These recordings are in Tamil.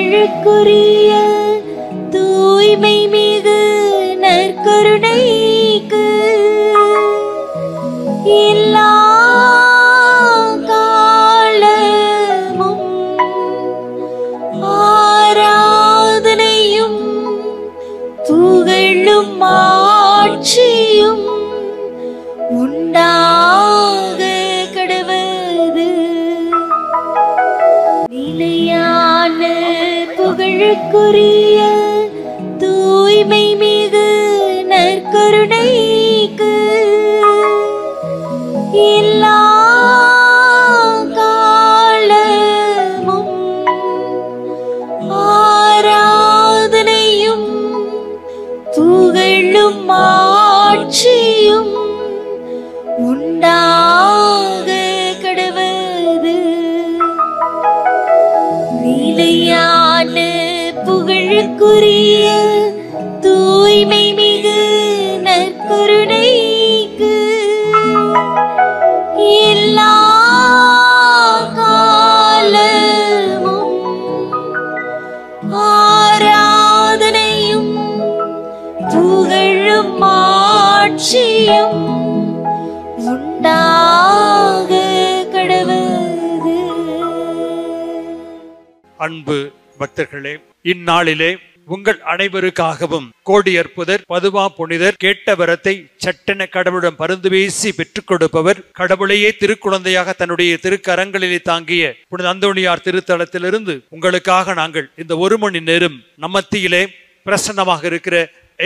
புகழுக்குரிய தூய்மை மிகு நற்கருணைக்கு எல்லா காலமும் ஆராதனையும் புகழும் ஆட்சியும் உண்டாக கடவது. நிலையான புகழுக்குரிய தூய்மை மிகு நற்கருணைக்கு எல்லா காலமும் ஆராதனையும் புகழும் ஆட்சியும் உண்டாக கடவது. நிலையான புகழுக்குரிய தூய்மை மிகு நற்கருணைக்கு எல்லா காலமும் ஆராதனையும் புகழும் ஆட்சியும் உண்டாக கடவது. அன்பு பக்தர்களே, இந்நாளிலே உங்கள் அனைவருக்காகவும் கோடி அற்புதர் பதுவா புனிதர் கேட்ட வரத்தை சட்டென கடவுளிடம் பருந்து பேசி பெற்றுக் கொடுப்பவர், கடவுளையே திருக்குழந்தையாக தன்னுடைய திருக்கரங்களிலே தாங்கிய புனித அந்தோணியார் திருத்தலத்திலிருந்து உங்களுக்காக நாங்கள் இந்த 1 மணி நேரம் நம்மத்தியிலே பிரசன்னமாக இருக்கிற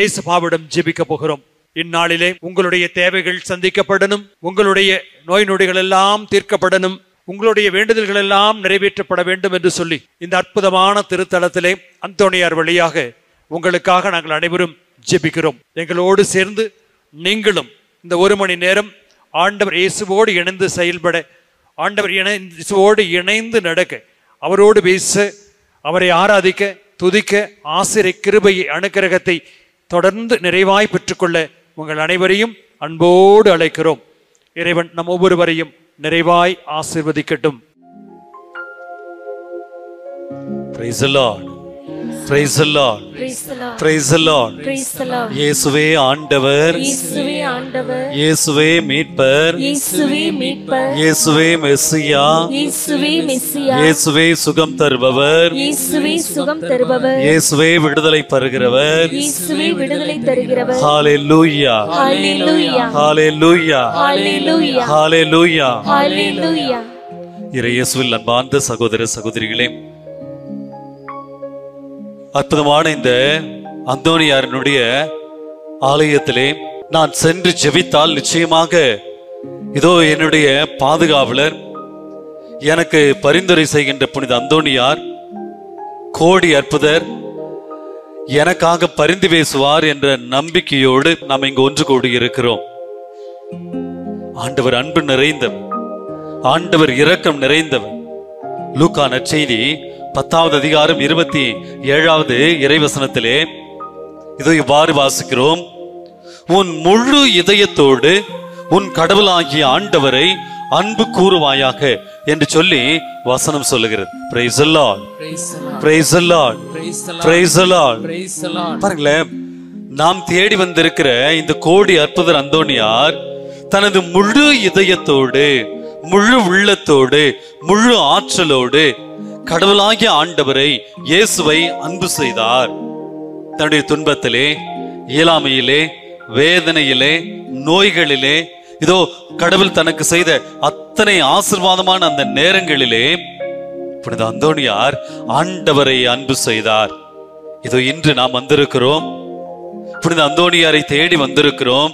ஏசுபாவிடம் ஜெபிக்க போகிறோம். இந்நாளிலே உங்களுடைய தேவைகள் சந்திக்கப்படணும், உங்களுடைய நோய் நொடிகள் எல்லாம் தீர்க்கப்படணும், உங்களுடைய வேண்டுதல்கள் எல்லாம் நிறைவேற்றப்பட வேண்டும் என்று சொல்லி இந்த அற்புதமான திருத்தலத்திலே அந்தோணியார் வழியாக உங்களுக்காக நாங்கள் அனைவரும் ஜெபிக்கிறோம். எங்களோடு சேர்ந்து நீங்களும் இந்த 1 மணி நேரம் ஆண்டவர் இயேசுவோடு இணைந்து செயல்பட, ஆண்டவர் இயேசுவோடு இணைந்து நடக்க, அவரோடு பேச, அவரை ஆராதிக்க, துதிக்க, ஆசிரிய கிருபையை அனுக்கிரகத்தை தொடர்ந்து நிறைவாய் பெற்றுக்கொள்ள உங்கள் அனைவரையும் அன்போடு அழைக்கிறோம். இறைவன் நம் ஒவ்வொருவரையும் நிறைவாய் ஆசீர்வதிக்கட்டும். Praise the Lord. Praise the Lord. Praise the Lord. இயேசுவே ஆண்டவர், இயேசுவே ஆண்டவர், இயேசுவே மீட்பர், இயேசுவே மீட்பர், இயேசுவே மெசியா, இயேசுவே மெசியா, இயேசுவே சுகம் தருபவர், இயேசுவே சுகம் தருபவர், இயேசுவே விடுதலை தருகிறவர், இயேசுவே விடுதலை தருகிறவர். ஹalleluya, ஹalleluya, ஹalleluya, ஹalleluya, ஹalleluya. ஹalleluya. இயேசுவில் அன்பார்ந்த சகோதர சகோதரிகளே, அற்புதமான இந்த அந்தோணியாரினுடைய ஆலயத்திலே நான் சென்று ஜெபித்தால் நிச்சயமாக இதோ என்னுடைய பாதுகாவலர், எனக்கு பரிந்துரை செய்கின்ற புனித அந்தோணியார், கோடி அற்புதர் எனக்காக பரிந்து பேசுவார் என்ற நம்பிக்கையோடு நாம் இங்கு ஒன்று கூடி இருக்கிறோம். ஆண்டவர் அன்பு நிறைந்தவர், ஆண்டவர் இரக்கம் நிறைந்தவர். லூக்கா நற்செய்தி 10வது அதிகாரம் 27வது இறைவசனத்திலே இதோ இவ்வாறு வாசிக்கிறோம்: உன் முழு இதயத்தோடு உன் கடவுளாகிய ஆண்டவரை அன்பு கூறுவாயாக என்று சொல்லி வசனம் சொல்லுகிறது. Praise the Lord. Praise the Lord. Praise the Lord. பாருங்களேன், நாம் தேடி வந்திருக்கிற இந்த கோடி அற்புதர் அந்தோணியார் தனது முழு இதயத்தோடு, முழு உள்ளத்தோடு, முழு ஆற்றலோடு கடவுளாகிய ஆண்டவரை, இயேசுவை அன்பு செய்தார். தன்னுடைய துன்பத்திலே, இயலாமையிலே, வேதனையிலே, நோய்களிலே, இதோ கடவுள் தனக்கு செய்த அத்தனை ஆசீர்வாதமான அந்த நேரங்களிலே புனித அந்தோணியார் ஆண்டவரை அன்பு செய்தார். இதோ இன்று நாம் வந்திருக்கிறோம், புனித அந்தோணியாரை தேடி வந்திருக்கிறோம்.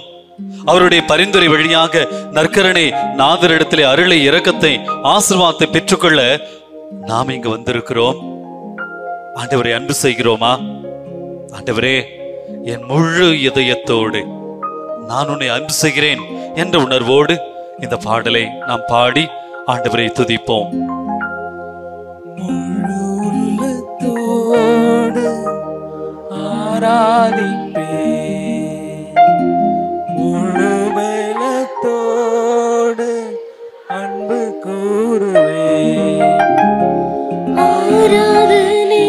அவருடைய பரிந்துரை வழியாக நற்கருணை நாதரிடத்திலே அருளை, இரக்கத்தை, ஆசீர்வாதத்தை பெற்றுக்கொள்ள நாம் இங்கு வந்திருக்கிறோம். ஆண்டவரை அன்பு செய்கிறோமா? ஆண்டவரே, என் முழு இதயத்தோடு நான் உன்னை அன்பு செய்கிறேன் என்ற உணர்வோடு இந்த பாடலை நாம் பாடி ஆண்டவரை துதிப்போம். முழு உள்ளத்தோடு ஆராதிப்பேன், முழு பலத்தோடு அன்பு கூறுவேன். ஆராதனை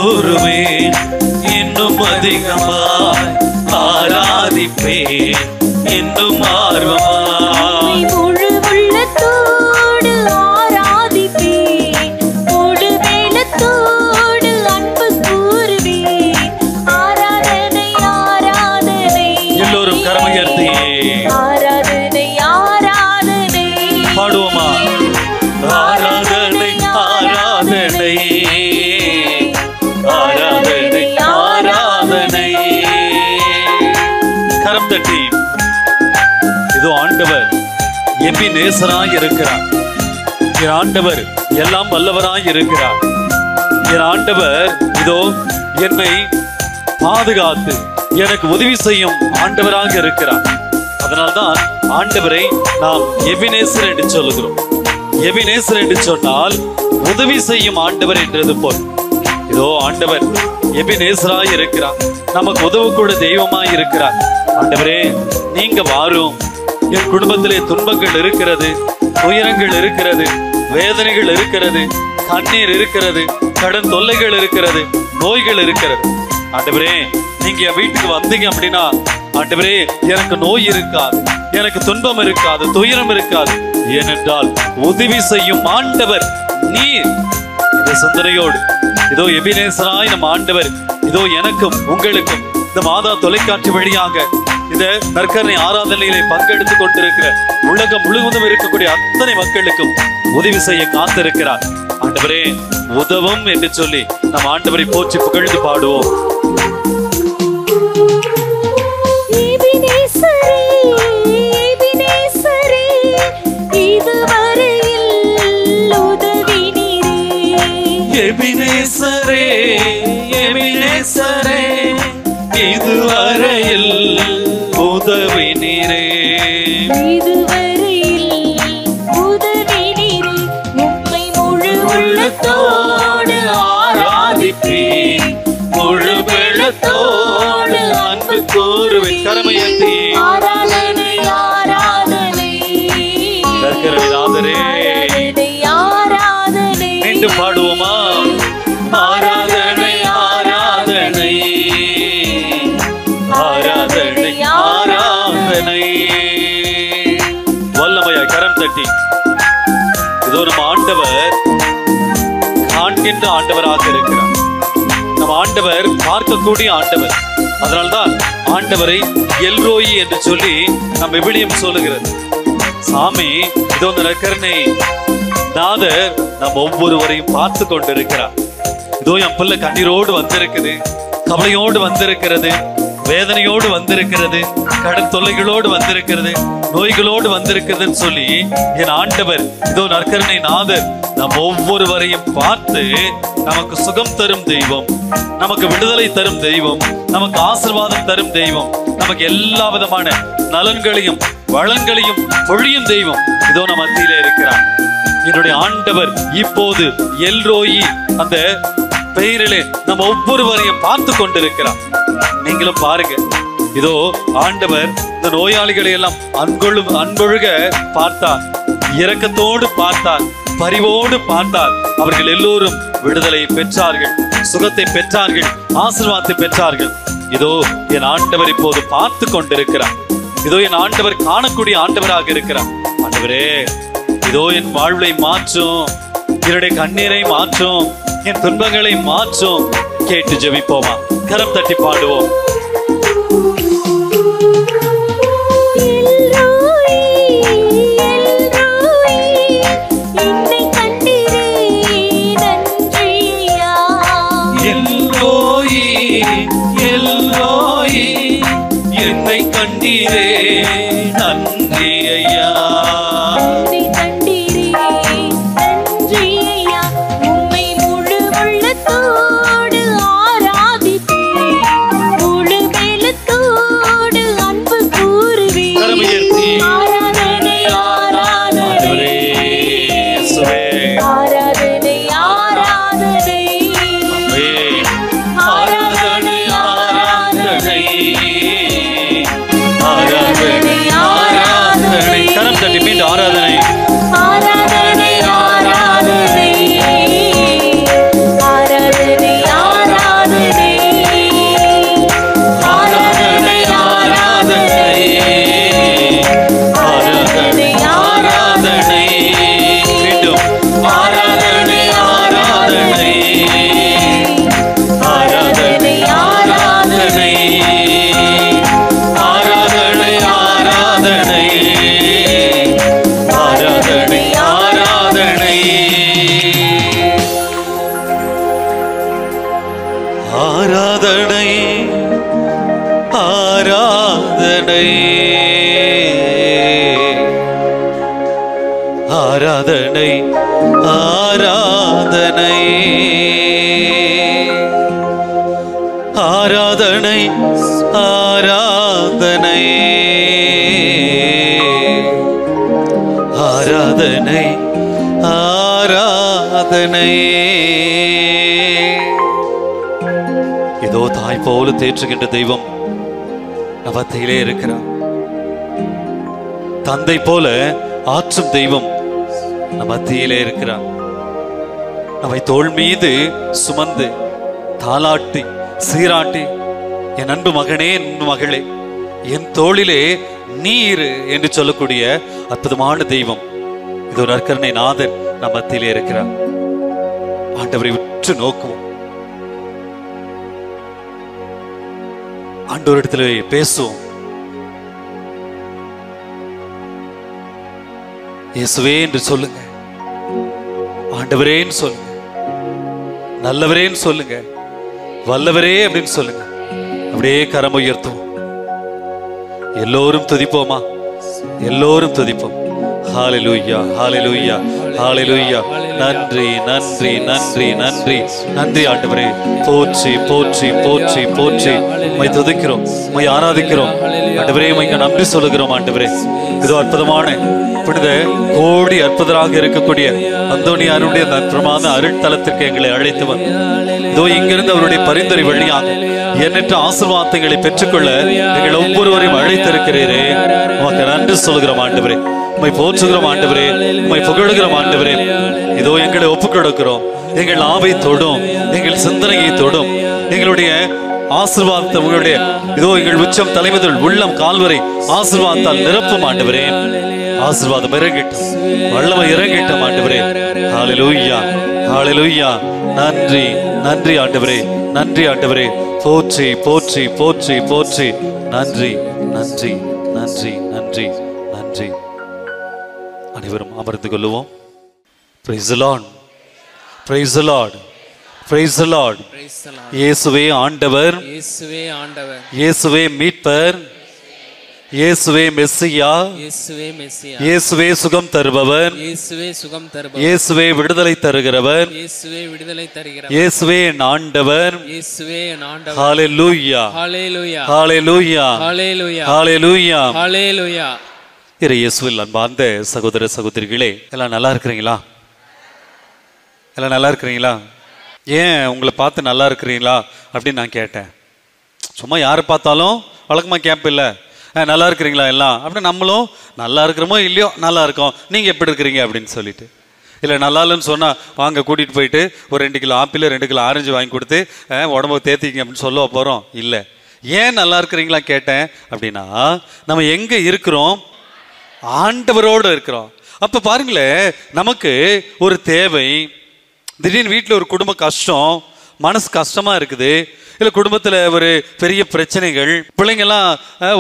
கூறுவேன், இன்னும் அதிகமாய் ஆராதிப்பேன், இன்னும் ஆர்வமாய் முழு உள்ளத்தோடு ஆராதிப்பேன், முழு வேலத்தோடு அன்பு கூறுவேன். ஆராதனை ஆராதனை எல்லோரும் கரமுயர்த்தி ஆராதனை ஆராதனை பாடுவோமா? ஆராதனை ஆராதனை ஆராதனை ஆராதனை. கரம் தட்டி இதோ ஆண்டவர் எபினேசராய் இருக்கிறார். என் ஆண்டவர் எல்லாம் வல்லவராய் இருக்கிறார். என் ஆண்டவர் இதோ என்னை பாதுகாத்து எனக்கு உதவி செய்யும் ஆண்டவராக இருக்கிறார். அதனால்தான் ஆண்டவரை நாம் எபினேசர் என்று சொல்லுகிறோம். எபினேசர் என்று சொன்னால் உதவி செய்யும் ஆண்டவர் என்றது போல் இதோ ஆண்டவர் எபினேசராய் இருக்கிறார். நமக்கு உதவக்கூட தெய்வமாய் இருக்கிறார். ஆண்டவரே, நீங்க வாரும். என் குடும்பத்திலே துன்பங்கள் இருக்கிறது, துயரங்கள் இருக்கிறது, வேதனைகள் இருக்கிறது, கண்ணீர் இருக்கிறது, கடன் தொல்லைகள் இருக்கிறது, நோய்கள் இருக்கிறது. ஆண்டவரே, நீங்க என் வீட்டுக்கு வந்தீங்க அப்படின்னா ஆண்டவரே எனக்கு நோய் இருக்காது, எனக்கு துன்பம் இருக்காது, துயரம் இருக்காது. ஏனென்றால் உதவி செய்யும் ஆண்டவர் நீர். இந்த சிந்தனையோடு இதோ எபினேசராய் நம் ஆண்டவர் இதோ எனக்கும் உங்களுக்கும் இந்த மாதா தொலைக்காட்சி வழியாக இந்த நற்கருணை ஆராதனையிலே பங்கெடுத்துக் கொண்டிருக்கிற உலகம் முழுவதும் இருக்கக்கூடிய அத்தனை மக்களுக்கும் உதவி செய்ய காத்திருக்கிறார். ஆண்டவரே உதவும் என்று சொல்லி நம் ஆண்டவரை போற்றி புகழ்ந்து பாடுவோம். எபினேசரே எபினேசரே இதுவரையில் உதவி நீரே, இதுவரையில் உதவி நீரே. உம்மை முழு உள்ளத்தோடு ஆராதிப்பேன், முழு வெள்ளத்தோடு அன்பு கூறுவேன். கரமையத்தி ஆராதனை ஆராதனை கர்த்தரே ஆராதனை. மீண்டும் பாடுவோமா? ஆராதனை ஆராதனை ஆராதனை ஆராதனை. வல்லமையாய் கரம் தட்டி இதோ நம்ம ஆண்டவர் காண்கின்ற ஆண்டவராக இருக்கிறார். நம் ஆண்டவர் பார்க்கக்கூடிய ஆண்டவர். அதனால்தான் ஆண்டவரை எல்ரோயி என்று சொல்லி நம் விவிலியம் சொல்லுகிறது. சாமி இதோ நற்கருணை நாதர் நம் ஒவ்வொருவரையும் பார்த்து கொண்டிருக்கிறார். இதோ என் பிள்ளை கண்ணீரோடு வந்திருக்குது, கவலையோடு வந்திருக்கிறது, வேதனையோடு வந்திருக்கிறது, கடன் தொல்லைகளோடு வந்திருக்கிறது, நோய்களோடு வந்திருக்கிறதுன்னு சொல்லி என் ஆண்டவர் இதோ நற்கருணை நாதர் நம் ஒவ்வொருவரையும் பார்த்து நமக்கு சுகம் தரும் தெய்வம், நமக்கு விடுதலை தரும் தெய்வம், நமக்கு ஆசீர்வாதம் தரும் தெய்வம், நமக்கு எல்லா விதமான நலன்களையும் வளங்களையும் பொழியும் தெய்வம் இதோ நம் மத்தியிலே இருக்கிறார். என்னுடைய ஆண்டவர் இப்போது எல்ரோயி அந்த பெயரிலே நம்ம ஒவ்வொருவரையும் பார்த்து கொண்டிருக்கிறார். நீங்களும் பாருங்க. இதோ ஆண்டவர் இந்த நோயாளிகளை எல்லாம் அன்பொழுக பார்த்தார், இரக்கத்தோடு பார்த்தார், பரிவோடு பார்த்தார். அவர்கள் எல்லோரும் விடுதலை பெற்றார்கள், சுகத்தை பெற்றார்கள், ஆசீர்வாதத்தை பெற்றார்கள். இதோ என் ஆண்டவர் இப்போது பார்த்து கொண்டிருக்கிறார். இதோ என் ஆண்டவர் காணக்கூடிய ஆண்டவராக இருக்கிறார். ஆண்டவரே இதோ என் வாழ்வை மாற்றும், என்னுடைய கண்ணீரை மாற்றும், என் துன்பங்களை மாற்றும். கேட்டு ஜெபிப்போமா? கரம் தட்டி பாடுவோம். என்னை கண்டீரே நன்றி ஐயா, என்னை கண்டீரே நன்றி ஐயா. உம்மை முழு உள்ளத்தோடு ஆராதிப்பேன், முழு வேலத்தோடு அன்பு கூறுவேன். ஆராதனை ஆராதனை ஆராதனை ஆராதனை ஆராதனை ஆராதனை ஆராதனை ஆராதனை. கரம் தட்டி மீண்டும் ஆராதனை ஆராதனை ஆராதனை ஆராதனை ஆராதனை. ஆராதனை ஆராதனை ஆராதனை ஆராதனை ஆராதனை ஆராதனை ஆராதனை ஆராதனை. இதோ தாய் போல தேற்றுகின்ற தெய்வம் நவத்திலே இருக்கிறார். தந்தை போல ஆற்றும் தெய்வம் மத்தியிலே இருக்கிறார். நம்மை தோள் மீது சுமந்து தாலாட்டி சீராட்டி, என் அன்பு மகனே, என் மகளே, என் தோளிலே நீர் என்று சொல்லக்கூடிய அற்புதமான தெய்வம். இது ஒரு நற்கருணை நாதர் நம் மத்தியிலே இருக்கிறார். ஆண்டவரை உற்று நோக்குவோம். ஆண்டவரிடத்தில் பேசுவோம். இயேசுவே என்று சொல்லுங்க, ஆண்டவரேன்னு சொல்லுங்க, நல்லவரேன்னு சொல்லுங்க, வல்லவரே அப்படின்னு சொல்லுங்க. அப்படியே கரம் உயர்த்துவோம். எல்லோரும் துதிப்போமா? எல்லோரும் துதிப்போம். ஹalleluya ஹalleluya ஹalleluya. நன்றி நன்றி நன்றி நன்றி நன்றி ஆண்டவரே. போற்றி போற்றி போற்றி போற்றி உம்மை துதிக்கிறோம், உம்மை ஆராதிக்கிறோம் ஆண்டவரே. உம்மைக்கு நன்றி சொல்லுகிறோம் ஆண்டவரே. இதோ அற்புதமான புனித கோடி அற்புதராக இருக்கக்கூடிய அந்தோனியாருடைய பிரமாத அருட்தலத்திற்கு எங்களை அழைத்து வந்து இதோ இங்கிருந்து அவருடைய பரிந்துரை வழியாக எண்ணற்ற ஆசீர்வாதங்களை பெற்றுக்கொள்ள எங்கள் ஒவ்வொருவரையும் அழைத்திருக்கிறீரே. உமக்கு நன்றி சொல்கிறோம் ஆண்டவரே. உம்மை போற்றுகிறோம் ஆண்டவரே, உம்மை புகழுகிறோம் ஆண்டவரே. இதோ எங்களை ஒப்புக் கொடுக்கிறோம். எங்கள் ஆவை தொடும், எங்கள் சிந்தனையை தொடும், எங்களுடைய ஆசீர்வாதத்தை உங்களுடைய இதோ எங்கள் உச்சம் தலைமுதல் உள்ளம் கால்வரை ஆசீர்வாதத்தால் நிரப்பும் ஆண்டவரே. ஆசீர்வாதம் இறங்கட்டும், வல்லமை இறங்கட்டும் ஆண்டவரே. ஹalleluya ஹalleluya. நன்றி நன்றி ஆண்டவரே, நன்றி ஆண்டவரே. போற்றி போற்றி போற்றி போற்றி. நன்றி நன்றி நன்றி நன்றி நன்றி. அனைவரும் அமர்ந்து கொள்ளுவோம். Praise the Lord, praise the Lord, praise the Lord. இயேசுவே ஆண்டவர், இயேசுவே ஆண்டவர், இயேசுவே மீட்பர், இயேசுவே மெஸ்ஸியா, இயேசுவே மெஸ்ஸியா, இயேசுவே சுகம் தருபவர், இயேசுவே சுகம் தருபவர், இயேசுவே விடுதலை தருகிறவர், இயேசுவே விடுதலை தருகிறவர், இயேசுவே என் ஆண்டவர். இயேசுவே என் ஆண்டவர். ஹalleluya ஹalleluya ஹalleluya ஹalleluya ஹalleluya ஹalleluya. இறை இயேசுவில் அன்பார்ந்த சகோதர சகோதரிகளே, எல்லாம் நல்லா இருக்கிறீங்களா? எல்லாம் நல்லா இருக்கிறீங்களா? ஏன் உங்களை பார்த்து நல்லா இருக்கிறீங்களா அப்படின்னு நான் கேட்டேன். சும்மா யாரை பார்த்தாலும் வழக்கமாக கேட்பில்ல, நல்லா இருக்கிறீங்களா எல்லாம் அப்படின்னு. நம்மளும் நல்லா இருக்கிறோமோ இல்லையோ நல்லா இருக்கோம், நீங்கள் எப்படி இருக்கிறீங்க அப்படின்னு சொல்லிட்டு. இல்லை நல்லா இல்லைன்னு சொன்னால் வாங்க கூட்டிகிட்டு போயிட்டு ஒரு 2 கிலோ ஆப்பிள் 2 கிலோ ஆரஞ்சு வாங்கி கொடுத்து உடம்பு தேத்திக்கிங்க அப்படின்னு சொல்ல போகிறோம். இல்லை, ஏன் நல்லா இருக்கிறீங்களா கேட்டேன் அப்படின்னா, நம்ம எங்கே இருக்கிறோம்? ஆண்டவரோடு இருக்கிறோம். அப்போ பாருங்களேன், நமக்கு ஒரு தேவை, திடீர்னு வீட்டில் ஒரு குடும்ப கஷ்டம், மனசு கஷ்டமா இருக்குது, இல்லை குடும்பத்தில் ஒரு பெரிய பிரச்சனைகள், பிள்ளைங்கெல்லாம்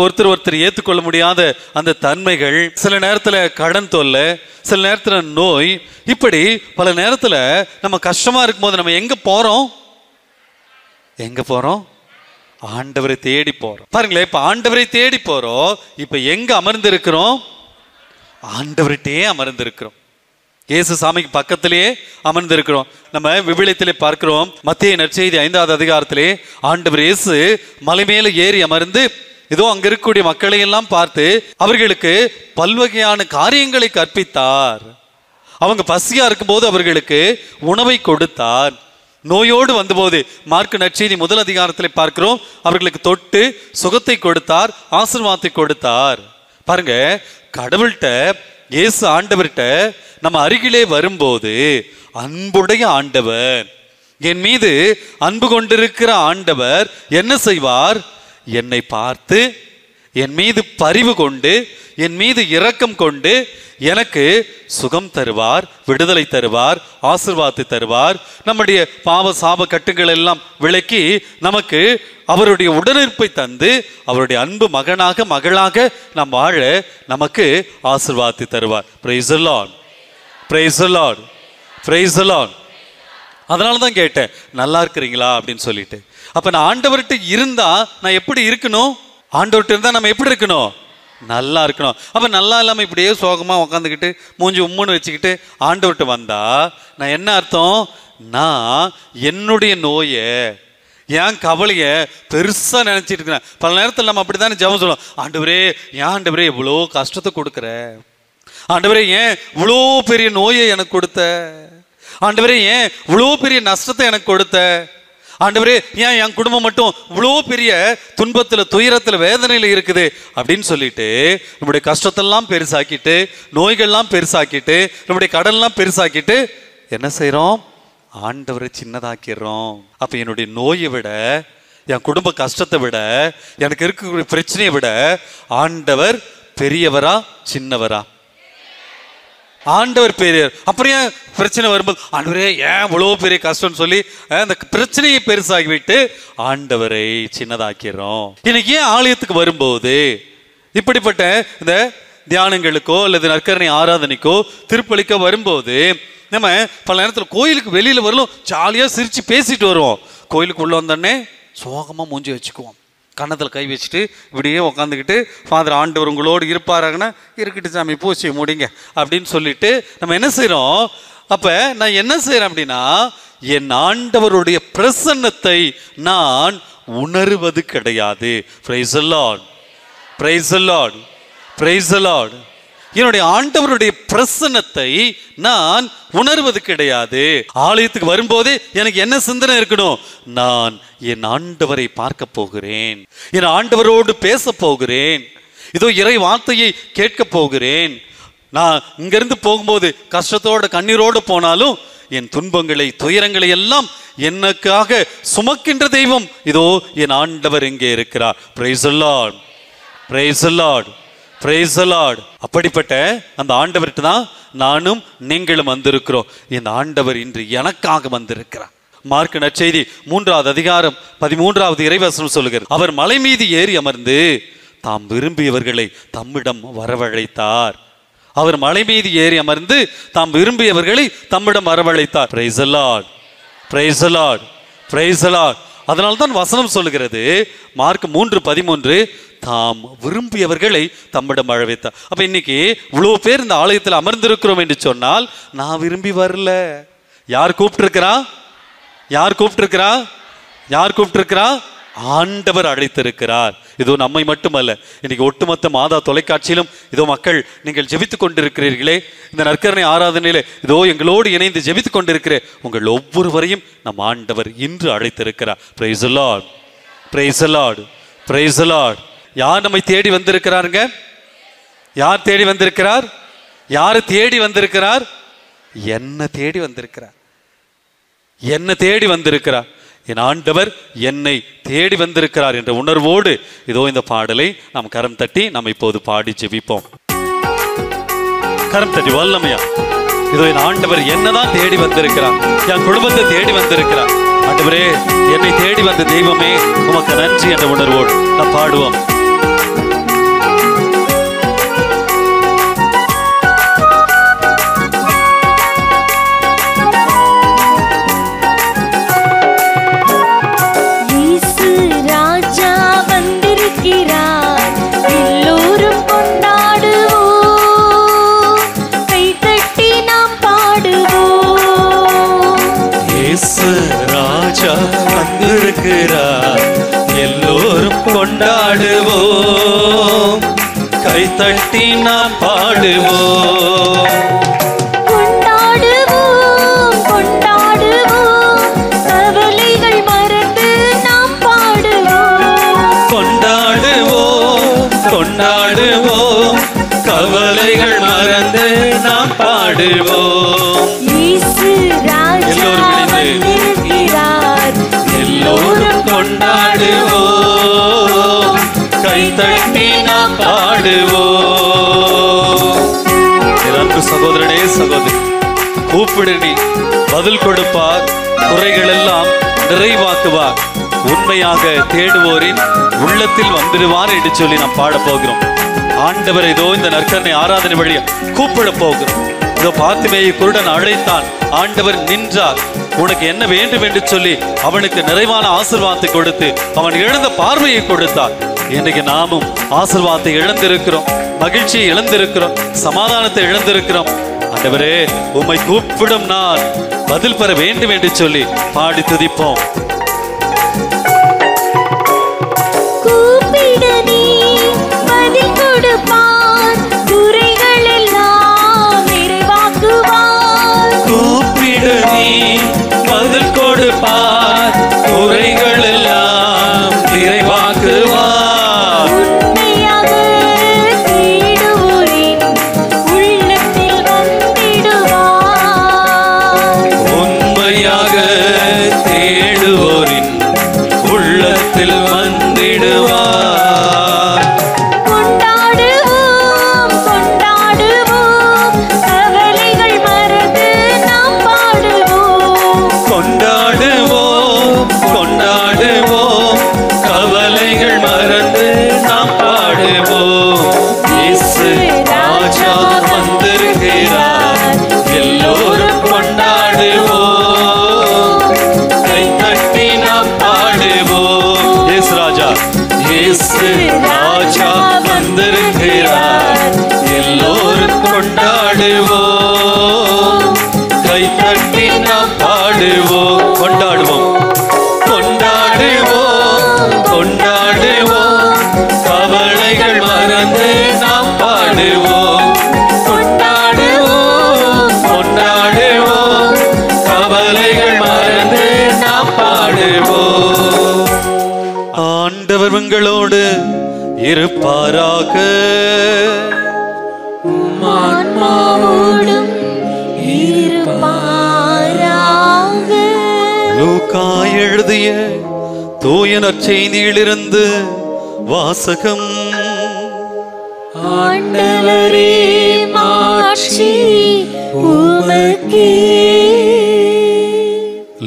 ஒருத்தர் ஏற்றுக்கொள்ள முடியாத அந்த தன்மைகள், சில நேரத்தில் கடன் தொல்லை, சில நேரத்தில் நோய், இப்படி பல நேரத்தில் நம்ம கஷ்டமா இருக்கும்போது நம்ம எங்க போறோம்? எங்க போறோம்? ஆண்டவரை தேடி போறோம். பாருங்களேன், இப்ப ஆண்டவரை தேடி போறோம். இப்ப எங்க அமர்ந்து இருக்கிறோம்? ஆண்டவர்கிட்டே அமர்ந்திருக்கிறோம். இயேசு சாமிக்கு பக்கத்திலேயே அமர்ந்திருக்கிறோம். நம்ம விவிலியத்திலே பார்க்கிறோம், மத்தேயு நற்செய்தி 5வது அதிகாரத்திலே ஆண்டவர் இயேசு மலை மேல ஏறி அமர்ந்து இதோ அங்க இருக்கக்கூடிய மக்களை எல்லாம் பார்த்து அவர்களுக்கு பல்வகையான காரியங்களை கற்பித்தார். அவங்க பசியா இருக்கும்போது அவர்களுக்கு உணவை கொடுத்தார். நோயோடு வந்தபோது மார்க்கு நற்செய்தி 1 அதிகாரத்திலே பார்க்கிறோம், அவர்களுக்கு தொட்டு சுகத்தை கொடுத்தார், ஆசீர்வாதத்தை கொடுத்தார். பாருங்க, கடவுள்கிட்ட இயேசு ஆண்டவர்கிட்ட நம்ம அருகிலே வரும்போது அன்புடைய ஆண்டவர், என் மீது அன்பு கொண்டிருக்கிற ஆண்டவர் என்ன செய்வார்? என்னை பார்த்து என் மீது பரிவு கொண்டு என் மீது இரக்கம் கொண்டு எனக்கு சுகம் தருவார், விடுதலை தருவார், ஆசீர்வாதத்தை தருவார். நம்முடைய பாவ சாப கட்டுகள் எல்லாம் விலக்கி நமக்கு அவருடைய உடனிருப்பை தந்து அவருடைய அன்பு மகனாக மகளாக நாம் வாழ நமக்கு ஆசீர்வாதத்தை தருவார். Praise the Lord, praise the Lord, praise the Lord. அதனாலதான் கேட்டேன் நல்லா இருக்கிறீங்களா அப்படின்னு சொல்லிட்டு. அப்ப நான் ஆண்டவர்கிட்ட இருந்தா நான் எப்படி இருக்கணும்? ஆண்டவர்கிட்ட இருந்தா நம்ம எப்படி இருக்கணும்? நல்லா இருக்கணும். அப்ப நல்லா இல்லாம இப்படியே சோகமா உட்காந்துக்கிட்டு மூஞ்சி உம்முன்னு வச்சுக்கிட்டு ஆண்டவர்கிட்ட வந்தா நான் என்ன அர்த்தம்? நான் என்னுடைய நோயை ஏன் கவலைய பெருசா நினைச்சிட்டு இருக்கிறேன். பல நேரத்தில் நம்ம அப்படித்தானே ஜெபம் சொல்லுவோம், ஆண்டவரே ஏன் ஆண்டவரே இவ்வளோ கஷ்டத்தை கொடுக்குற, ஆண்டவரே ஏன் இவ்வளோ பெரிய நோயை எனக்கு கொடுத்த, ஆண்டவரே ஏன் இவ்வளோ பெரிய நஷ்டத்தை எனக்கு கொடுத்த, ஆண்டவரே ஏன் என் குடும்பம் மட்டும் இவ்வளோ பெரிய துன்பத்துல துயரத்துல வேதனையில இருக்குது அப்படின்னு சொல்லிட்டு நம்முடைய கஷ்டத்தெல்லாம் பெருசாக்கிட்டு நோய்கள்லாம் பெருசாக்கிட்டு நம்முடைய கடன்லாம் பெருசாக்கிட்டு என்ன செய்யறோம்? ஆண்டவரை சின்னதாக்கிறோம். அப்ப என்னுடைய நோயை விட என் குடும்ப கஷ்டத்தை விட எனக்கு இருக்கக்கூடிய பிரச்சனையை விட ஆண்டவர் பெரியவரா சின்னவரா? ஆண்டவர் பெரியவர். அப்புறம் ஏன் பிரச்சனை வரும்போது ஆண்டவரே ஏன் இவ்வளோ பெரிய கஷ்டம்னு சொல்லி அந்த பிரச்சனையை பெருசாகி விட்டு ஆண்டவரை சின்னதாக்கிறோம். இன்னைக்கு ஏன் ஆலயத்துக்கு வரும்போது இப்படிப்பட்ட இந்த தியானங்களுக்கோ அல்லது நற்கருணை ஆராதனைக்கோ திருப்பலிக்கோ வரும்போது நம்ம பல நேரத்தில் கோயிலுக்கு வெளியில வரலும் ஜாலியா சிரிச்சு பேசிட்டு வருவோம், கோயிலுக்கு உள்ள வந்தோடனே சோகமா மூஞ்சி வச்சுக்குவோம், கன்னத்தில் கை வச்சுட்டு இப்படியே உக்காந்துக்கிட்டு ஃபாதர் ஆண்டவர் உங்களோடு இருப்பாராங்கன்னா இருக்கட்டு சாமி பூச்சி முடிங்க அப்படின்னு சொல்லிட்டு நம்ம என்ன செய்யறோம்? அப்ப நான் என்ன செய்யறேன் அப்படின்னா என் ஆண்டவருடைய பிரசன்னத்தை நான் உணர்வது கிடையாது. Price the lord, praise the lord, praise the Lord. என்னுடைய ஆண்டவருடைய பிரசன்னத்தை நான் உணர்வது கிடையாது. ஆலயத்துக்கு வரும்போதே எனக்கு என்ன சிந்தனை இருக்கணும்? நான் என் ஆண்டவரை பார்க்க போகிறேன், என் ஆண்டவரோடு பேச போகிறேன், இதோ இறை வார்த்தையை கேட்க போகிறேன். நான் இங்கிருந்து போகும்போது கஷ்டத்தோட கண்ணீரோடு போனாலும் என் துன்பங்களை துயரங்களை எல்லாம் எனக்காக சுமக்கின்ற தெய்வம் இதோ என் ஆண்டவர் எங்கே இருக்கிறார். Price the lord, praise the lord, praise the Lord. அப்படிப்பட்ட அந்த ஆண்டவர்கிட்ட தான் நானும் நீங்களும் வந்திருக்கிறோம். இந்த ஆண்டவர் இன்று எனக்காக வந்திருக்கிறார். மார்க் நற்செய்தி 3வது அதிகாரம் 13வது இறைவசனம் சொல்லுகிறது, அவர் மலை மீது ஏறி அமர்ந்து தாம் விரும்பியவர்களை தம்மிடம் வரவழைத்தார். அவர் மலை மீது ஏறி அமர்ந்து தாம் விரும்பியவர்களை தம்மிடம் வரவழைத்தார். Praise the lord, praise the lord, praise the lord. அதனால்தான் வசனம் சொல்லுகிறது மார்க் 3:13 தாம் விரும்பியவர்களை தம்மிடம் அழைத்தார். அப்ப இன்னைக்கு இவ்வளவு பேர் இந்த ஆலயத்தில் அமர்ந்திருக்கிறோம் என்று சொன்னால் நான் விரும்பி வரல. யார் கூப்பிட்டிருக்கிறா? யார் கூப்பிட்டிருக்கிறா? யார் கூப்பிட்டிருக்கிறா? ஆண்டவர் அழைத்திருக்கிறார். இதோ நம்மை மட்டுமல்ல, இன்னைக்கு ஒட்டுமொத்த மாதா தொலைக்காட்சியிலும் இதோ மக்கள் நீங்கள் ஜெபித்துக் கொண்டிருக்கிறீர்களே, இந்த நற்கருணை ஆராதனையிலே இதோ எங்களோடு இணைந்து ஜெபித்துக் கொண்டிருக்கிற உங்கள் ஒவ்வொருவரையும் நம் ஆண்டவர் இன்று அழைத்திருக்கிறார். Price the lord, praise the lord, praise the Lord. யார் நம்மை தேடி வந்திருக்கிறாருங்க? யார் தேடி வந்திருக்கிறார்? யாரு தேடி வந்திருக்கிறார்? என்ன தேடி வந்திருக்கிறார், என்ன தேடி வந்திருக்கிறார். என் ஆண்டவர் என்னை தேடி வந்திருக்கிறார் என்ற உணர்வோடு இதோ இந்த பாடலை நாம் கரம் தட்டி நாம் இப்போது பாடி ஜெபிப்போம். கரம் தட்டி வல்லமையா இதோ என் ஆண்டவர் என்னதான் தேடி வந்திருக்கிறார், என் குடும்பத்தை தேடி வந்திருக்கிறார். ஆண்டவரே என்னை தேடி வந்த தெய்வமே உமக்கு நன்றி என்ற உணர்வோடு நாம் பாடுவோம். எல்லோரும் கொண்டாடுவோம், கைத்தட்டி நாம் பாடுவோம். கொண்டாடுவோம், கொண்டாடுவோம், கவலைகள் மறந்து நாம் பாடுவோம். கொண்டாடுவோம், கொண்டாடுவோம், கவலைகள் மறந்து நாம் பாடுவோம். எல்லோரும் எல்லோரும் கொண்டாடுவோம், கைத்தட்டி நாம் பாடுவோம். அன்பு சகோதரனே சகோதரி, கூப்பிடு நீ பதில் கொடுப்பார், குறைகள் எல்லாம் நிறைவாக்குவார், உண்மையாக தேடுவோரின் உள்ளத்தில் வந்துடுவார் என்று சொல்லி நாம் பாட போகிறோம். ஆண்டவர் இதோ இந்த நற்கருணை ஆராதனை வழியா கூப்பிட போகிறோம். இதோ பார்த்திமேயை குருடன் அழைத்தான், ஆண்டவர் நின்றார். உனக்கு என்ன வேண்டும் என்று சொல்லி அவனுக்கு நிறைவான ஆசீர்வாதத்தை கொடுத்து அவன் இழந்த பார்வையை கொடுத்தார். இன்னைக்கு நாமும் ஆசீர்வாதத்தை இழந்திருக்கிறோம், மகிழ்ச்சியை இழந்திருக்கிறோம், சமாதானத்தை இழந்திருக்கிறோம். ஆண்டவரே, உம்மை கூப்பிடும் நான் பதில் பெற வேண்டும் என்று சொல்லி பாடி துதிப்போம். கூப்பிடு நீ பதில் கொடுப்பார், குறைகள் எல்லாம் நிறைவாக்குவார். கூப்பிடு நீ பதில் கொடுப்பார், குறைகள் எல்லாம் நிறைவாக்குவார். உண்மையாக தேடுவோரின் உள்ளத்தில் வந்திடுவார். உண்மையாக தேடுவோரின் உள்ளத்தில் வந்திடுவார். கொண்டாடுவோம் கொண்டாடுவோம், கவலைகள் மறந்து நாம் பாடுவோம். கொண்டாடுவோம் கொண்டாடுவோம், கவலைகள் மறந்து நாம் பாடுவோம். இயேசு ராஜா வந்திருக்கிறார், எல்லோரும் கொண்டாடுவோம், கை தட்டி நாம் பாடுவோம். இயேசு ராஜா, இயேசு ராஜா வந்திருக்கிறார், எல்லோரும் கொண்டாடுவோம், கை தட்டி நாம் பாடுவோம். கொண்டாடுவோம் கொண்டாடுவோம் கொண்டாடுவோம், கவலைகள் மறந்து நாம் பாடுவோம். கொண்டாடுவோம் கொண்டாடுவோம், கவலைகள் மறந்து நாம் பாடுவோம். ஆண்டவர் உங்களோடு இருப்பாராக. ஆன்மாவோடும் இருப்பாராக. லூக்கா எழுதிய தூய நற்செய்தியிலிருந்து வாசகம். ஆண்டவரே, மாட்சி உமக்கே.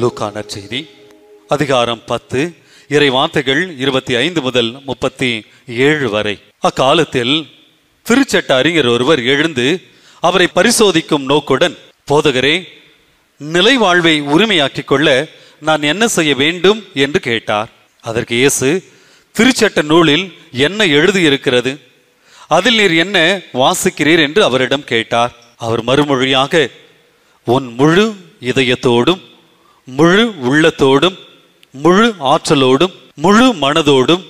லூக்கா நற்செய்தி அதிகாரம் 10, இறை வார்த்தைகள் 25 முதல் 37 வரை. அக்காலத்தில் திருச்சட்ட அறிஞர் ஒருவர் எழுந்து அவரை பரிசோதிக்கும் நோக்குடன், போதகரே, நிலை வாழ்வை உரிமையாக்கிக் கொள்ள நான் என்ன செய்ய வேண்டும் என்று கேட்டார். அதற்கு இயேசு, திருச்சட்ட நூலில் என்ன எழுதியிருக்கிறது, அதில் நீர் என்ன வாசிக்கிறீர் என்று அவரிடம் கேட்டார். அவர் மறுமொழியாக, உன் முழு இதயத்தோடும் முழு உள்ளத்தோடும் முழு ஆற்றலோடும் முழு மனதோடும்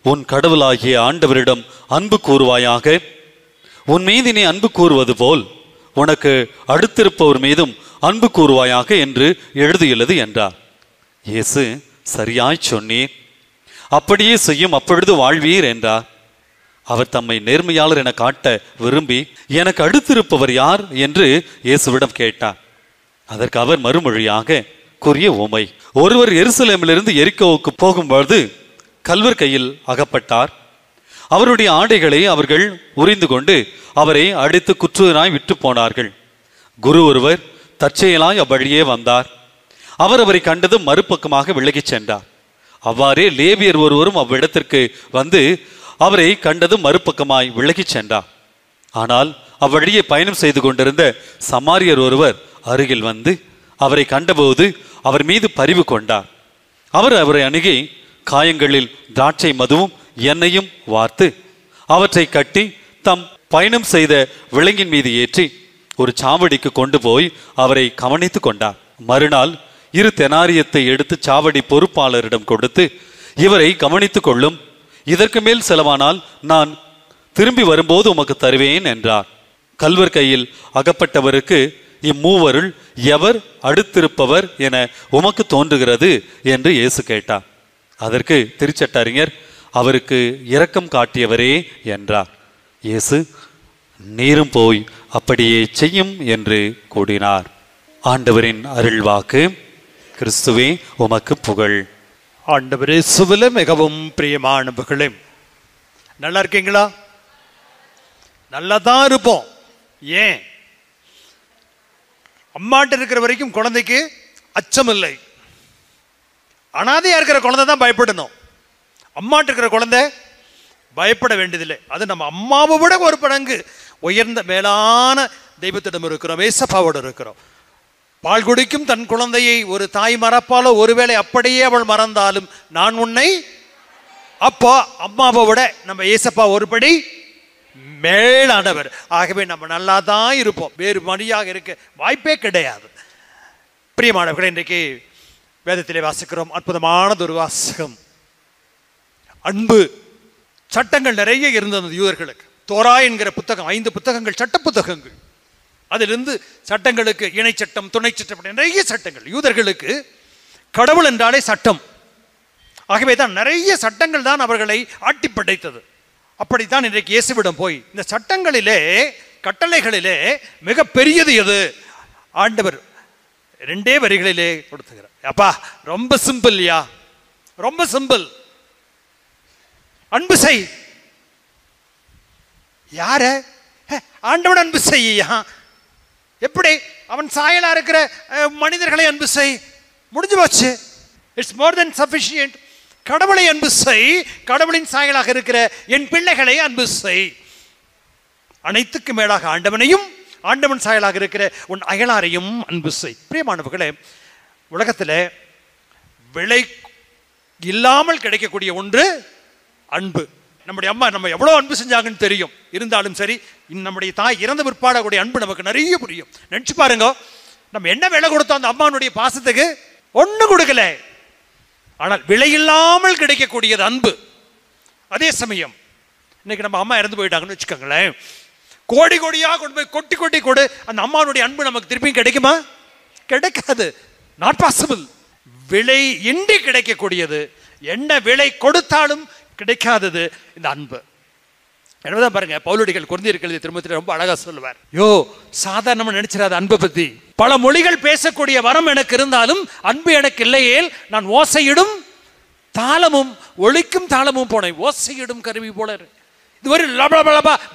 உன் கடவுளாகிய ஆண்டவரிடம் அன்பு கூறுவாயாக. உன் மீது நீ அன்பு கூறுவது போல் உனக்கு அடுத்திருப்பவர் மீதும் அன்பு கூறுவாயாக என்று எழுதியுள்ளது என்றார். இயேசு, சரியாய் சொன்னீர், அப்படியே செய்யும், அப்பொழுது வாழ்வீர் என்றார். அவர் தம்மை நேர்மையாளர் என காட்ட விரும்பி, எனக்கு அடுத்திருப்பவர் யார் என்று இயேசுவிடம் கேட்டார். அதற்கு அவர் மறுமொழியாக கூறிய உமை, ஒருவர் எருசலேமிலிருந்து எரிக்கோவுக்கு போகும்போது கல்வர் கையில் அகப்பட்டார். அவருடைய ஆடைகளை அவர்கள் உரிந்து கொண்டு அவரை அடித்து குற்றுவராய் விட்டு போனார்கள். குரு ஒருவர் தற்செயலாய் அவ்வழியே வந்தார். அவர் அவரை கண்டதும் மறுபக்கமாக விலகிச் சென்றார். அவ்வாறே லேவியர் ஒருவரும் அவ்விடத்திற்கு வந்து அவரை கண்டதும் மறுபக்கமாய் விலகிச் சென்றார். ஆனால் அவ்வழியே பயணம் செய்து கொண்டிருந்த சமாரியர் ஒருவர் அருகில் வந்து அவரை கண்டபோது அவர் மீது பரிவு கொண்டார். அவர் அவரை அணுகி காயங்களில் திராட்சை மதுவும் எண்ணெயும் வார்த்து அவற்றை கட்டி தம் பயணம் செய்த விலங்கின் மீது ஏற்றி ஒரு சாவடிக்கு கொண்டு போய் அவரை கவனித்து கொண்டார். மறுநாள் 2 தெனாரியத்தை எடுத்து சாவடி பொறுப்பாளரிடம் கொடுத்து, இவரை கவனித்துக் கொள்ளும், இதற்கு மேல் செலவானால் நான் திரும்பி வரும்போது உமக்கு தருவேன் என்றார். கல்வர் கையில் அகப்பட்டவருக்கு, இம்மூவருள் எவர் அடுத்திருப்பவர் என உமக்கு தோன்றுகிறது என்று இயேசு கேட்டார். அதற்கு திருச்சட்ட அறிஞர், அவருக்கு இரக்கம் காட்டியவரே என்றார். இயேசு, நீரும் போய் அப்படியே செய்யும் என்று கூறினார். ஆண்டவரின் அருள்வாக்கு. கிறிஸ்துவே உமக்கு புகழ். ஆண்டவரே இயேசுவில மிகவும் பிரியமானவர்களே, நல்லா இருக்கீங்களா? நல்லா தான் இருப்போம். ஏன்? அம்மாட்ட இருக்கிற வரைக்கும் குழந்தைக்கு அச்சம் இல்லை. அனாதையா இருக்கிற குழந்தை தான் பயப்படணும். அம்மாட்ட இருக்கிற குழந்தை பயப்பட வேண்டியதில்லை. அது நம்ம அம்மாவை விட ஒரு படங்கு உயர்ந்த மேலான தெய்வத்திடம் இருக்கிறோம், ஏசப்பாவோடு இருக்கிறோம். பால் குடிக்கும் தன் குழந்தையை ஒரு தாய் மறப்பாலோ, ஒருவேளை அப்படியே அவள் மறந்தாலும் நான் உன்னை. அப்போ அம்மாவை விட நம்ம ஏசப்பா ஒருபடி மேலானவர். ஆகவே நம்ம நல்லா தான் இருப்போம், வேறு மணியாக இருக்க வாய்ப்பே கிடையாது. பிரியமானவர்களே, இன்றைக்கு வேதத்திலே வாசிக்கிறோம் அற்புதமானது ஒரு வாசகம். அன்பு. சட்டங்கள் நிறைய இருந்தது யூதர்களுக்கு. தோரா என்கிற புத்தகம், 5 புத்தகங்கள், சட்ட புத்தகங்கள். அதிலிருந்து சட்டங்களுக்கு இணை சட்டம், துணை சட்டம், நிறைய சட்டங்கள். யூதர்களுக்கு கடவுள் என்றாலே சட்டம். ஆகவே தான் நிறைய சட்டங்கள் தான் அவர்களை ஆட்டி படைத்தது. அப்படித்தான் இன்றைக்கு இயேசுவிடம் போய் இந்த சட்டங்களிலே, கட்டளைகளிலே மிக பெரியது எது? ஆண்டவர் 2 வரிகளிலே கொடுத்துகிறார். அப்பா ரொம்ப சிம்பிள் யா, ரொம்ப சிம்பிள். அன்பு செய். யார? ஆண்டவன் அன்பு செய்யா. எப்படி? அவன் சாயலா இருக்கிற மனிதர்களை அன்பு செய். முடிஞ்சு போச்சு. It's more then sufficient. கடவுளை அன்பு செய். கடவுளின் சாயலாக இருக்கிற என் பிள்ளைகளை அன்பு செய். அனைத்துக்கு மேலாக ஆண்டவனையும், ஆண்டவன் சாயலாக இருக்கிற உன் அயலாரையும் அன்பு செய். பிரியமானவர்களே, உலகத்தில் விலை இல்லாமல் கிடைக்கக்கூடிய ஒன்று அன்பு. நம்முடைய அம்மா நம்ம எவ்வளோ அன்பு செஞ்சாங்கன்னு தெரியும். இருந்தாலும் சரி, நம்முடைய தாய் இறந்த பிற்பாடக்கூடிய அன்பு நமக்கு நிறைய புரியும். நினச்சி பாருங்க, நம்ம என்ன விலை கொடுத்தோம் அந்த அம்மானுடைய பாசத்துக்கு? ஒன்றும் கொடுக்கல. ஆனால் விலையில்லாமல் கிடைக்கக்கூடியது அன்பு. அதே சமயம் இன்னைக்கு நம்ம அம்மா இறந்து போயிட்டாங்கன்னு வச்சுக்கோங்களேன், கோடி கோடியாக கொண்டு போய் கொட்டி கொட்டி கொடு, அந்த அம்மானுடைய அன்பு நமக்கு திருப்பியும் கிடைக்குமா? கிடைக்காது. Not possible. விலை இன்றி கிடைக்கக்கூடியது, என்ன விலை கொடுத்தாலும் கிடைக்காதது இந்த அன்பு. எனவேதான் பாருங்க, பவுலடிகள் கொரிந்தியர்கள் திருமணத்தில் ரொம்ப அழகா சொல்லுவார். யோ சாதாரணமா நினைச்சிடாத அன்பை பத்தி. பல மொழிகள் பேசக்கூடிய வரம் எனக்கு இருந்தாலும் அன்பு எனக்கு இல்லையேல் நான் ஓசையிடும் தாளமும் ஒலிக்கும் தாளமும் போனேன். ஓசையிடும் கருவி போல இது ஒரு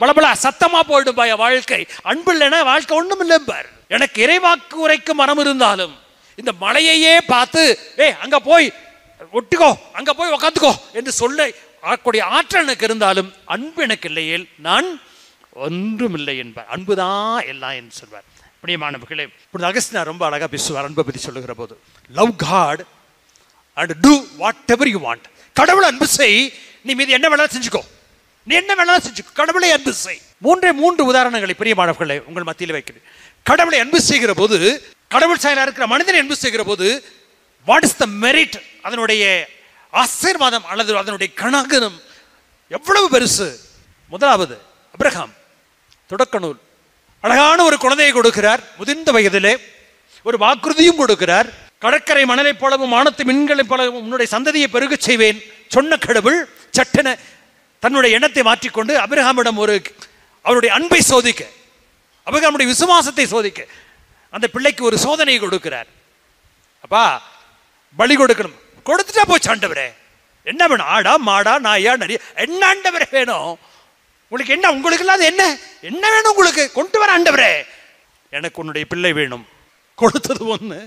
பலபலா சத்தமா போயிடும் பாய வாழ்க்கை. அன்பு இல்லைன்னா வாழ்க்கை ஒண்ணும் இல்லைம்பார். எனக்கு இறைவாக்கு உரைக்கும் மரம் இருந்தாலும் இந்த மலையையே பார்த்து அங்க போய் ஒட்டிக்கோ, அங்க போய் உக்காந்துக்கோ என்று சொல்ல ஆக்கூடிய ஆற்றல் எனக்கு இருந்தாலும் அன்பு எனக்கு இல்லையேல் நான் ஒன்றும் இல்லை என்பார். அன்புதான் எல்லாம் என்று சொல்வார். பிரியமானவர்களே, அகஸ்டினார் ரொம்ப அழகா பேசுவார் அன்பை பற்றி சொல்லுகிற போது. Love God and do whatever you want. கடவுளை அன்பு செய், நீ மீது என்ன வேணாலும் செஞ்சுக்கோ, நீ என்ன வேணாலும் செஞ்சுக்கோ, கடவுளை அன்பு செய். 3 உதாரணங்களை பிரியமானவர்களே உங்கள் மத்தியில் வைக்கிறேன். கடவுளை அன்பு செய்கிற போது, கடவுள் சாயலா இருக்கிற மனிதனை அன்பு செய்கிற போது, வாட் இஸ் த மெரிட்? அதனுடைய ஆசீர்வாதம் அல்லது அதனுடைய கணக்கனம் எவ்வளவு பெருசு. முதலாவது, அபிரகாம் தொடக்க நூல் அழகான ஒரு குழந்தையை கொடுக்கிறார். முதிர்ந்த வயதிலே ஒரு வாக்குறுதியும் கொடுக்கிறார். கடற்கரை மணலை போலவும் வானத்து மின்களை போலவும் உன்னுடைய சந்ததியை பெருகச் செய்வேன் சொன்ன கடவுள் சட்டென தன்னுடைய எண்ணத்தை மாற்றிக்கொண்டு அபிரகாமிடம் அவருடைய அன்பை சோதிக்க, அபிரகாமுடைய விசுவாசத்தை சோதிக்க அந்த பிள்ளைக்கு ஒரு சோதனையை கொடுக்கிறார். அப்பா பலி கொடுக்கணும். கொடுத்துட்டா போச்சு ஆண்டவரே. என்ன வேணும்? ஆடா மாடா நாயா நரி என்ன ஆண்டவரே வேணும் உங்களுக்கு? என்ன உங்களுக்கு இல்லாத என்ன என்ன வேணும் உங்களுக்கு? கொண்டு வர ஆண்டவரே. எனக்கு உன்னுடைய பிள்ளை வேணும். கொடுத்தது ஒண்ணு,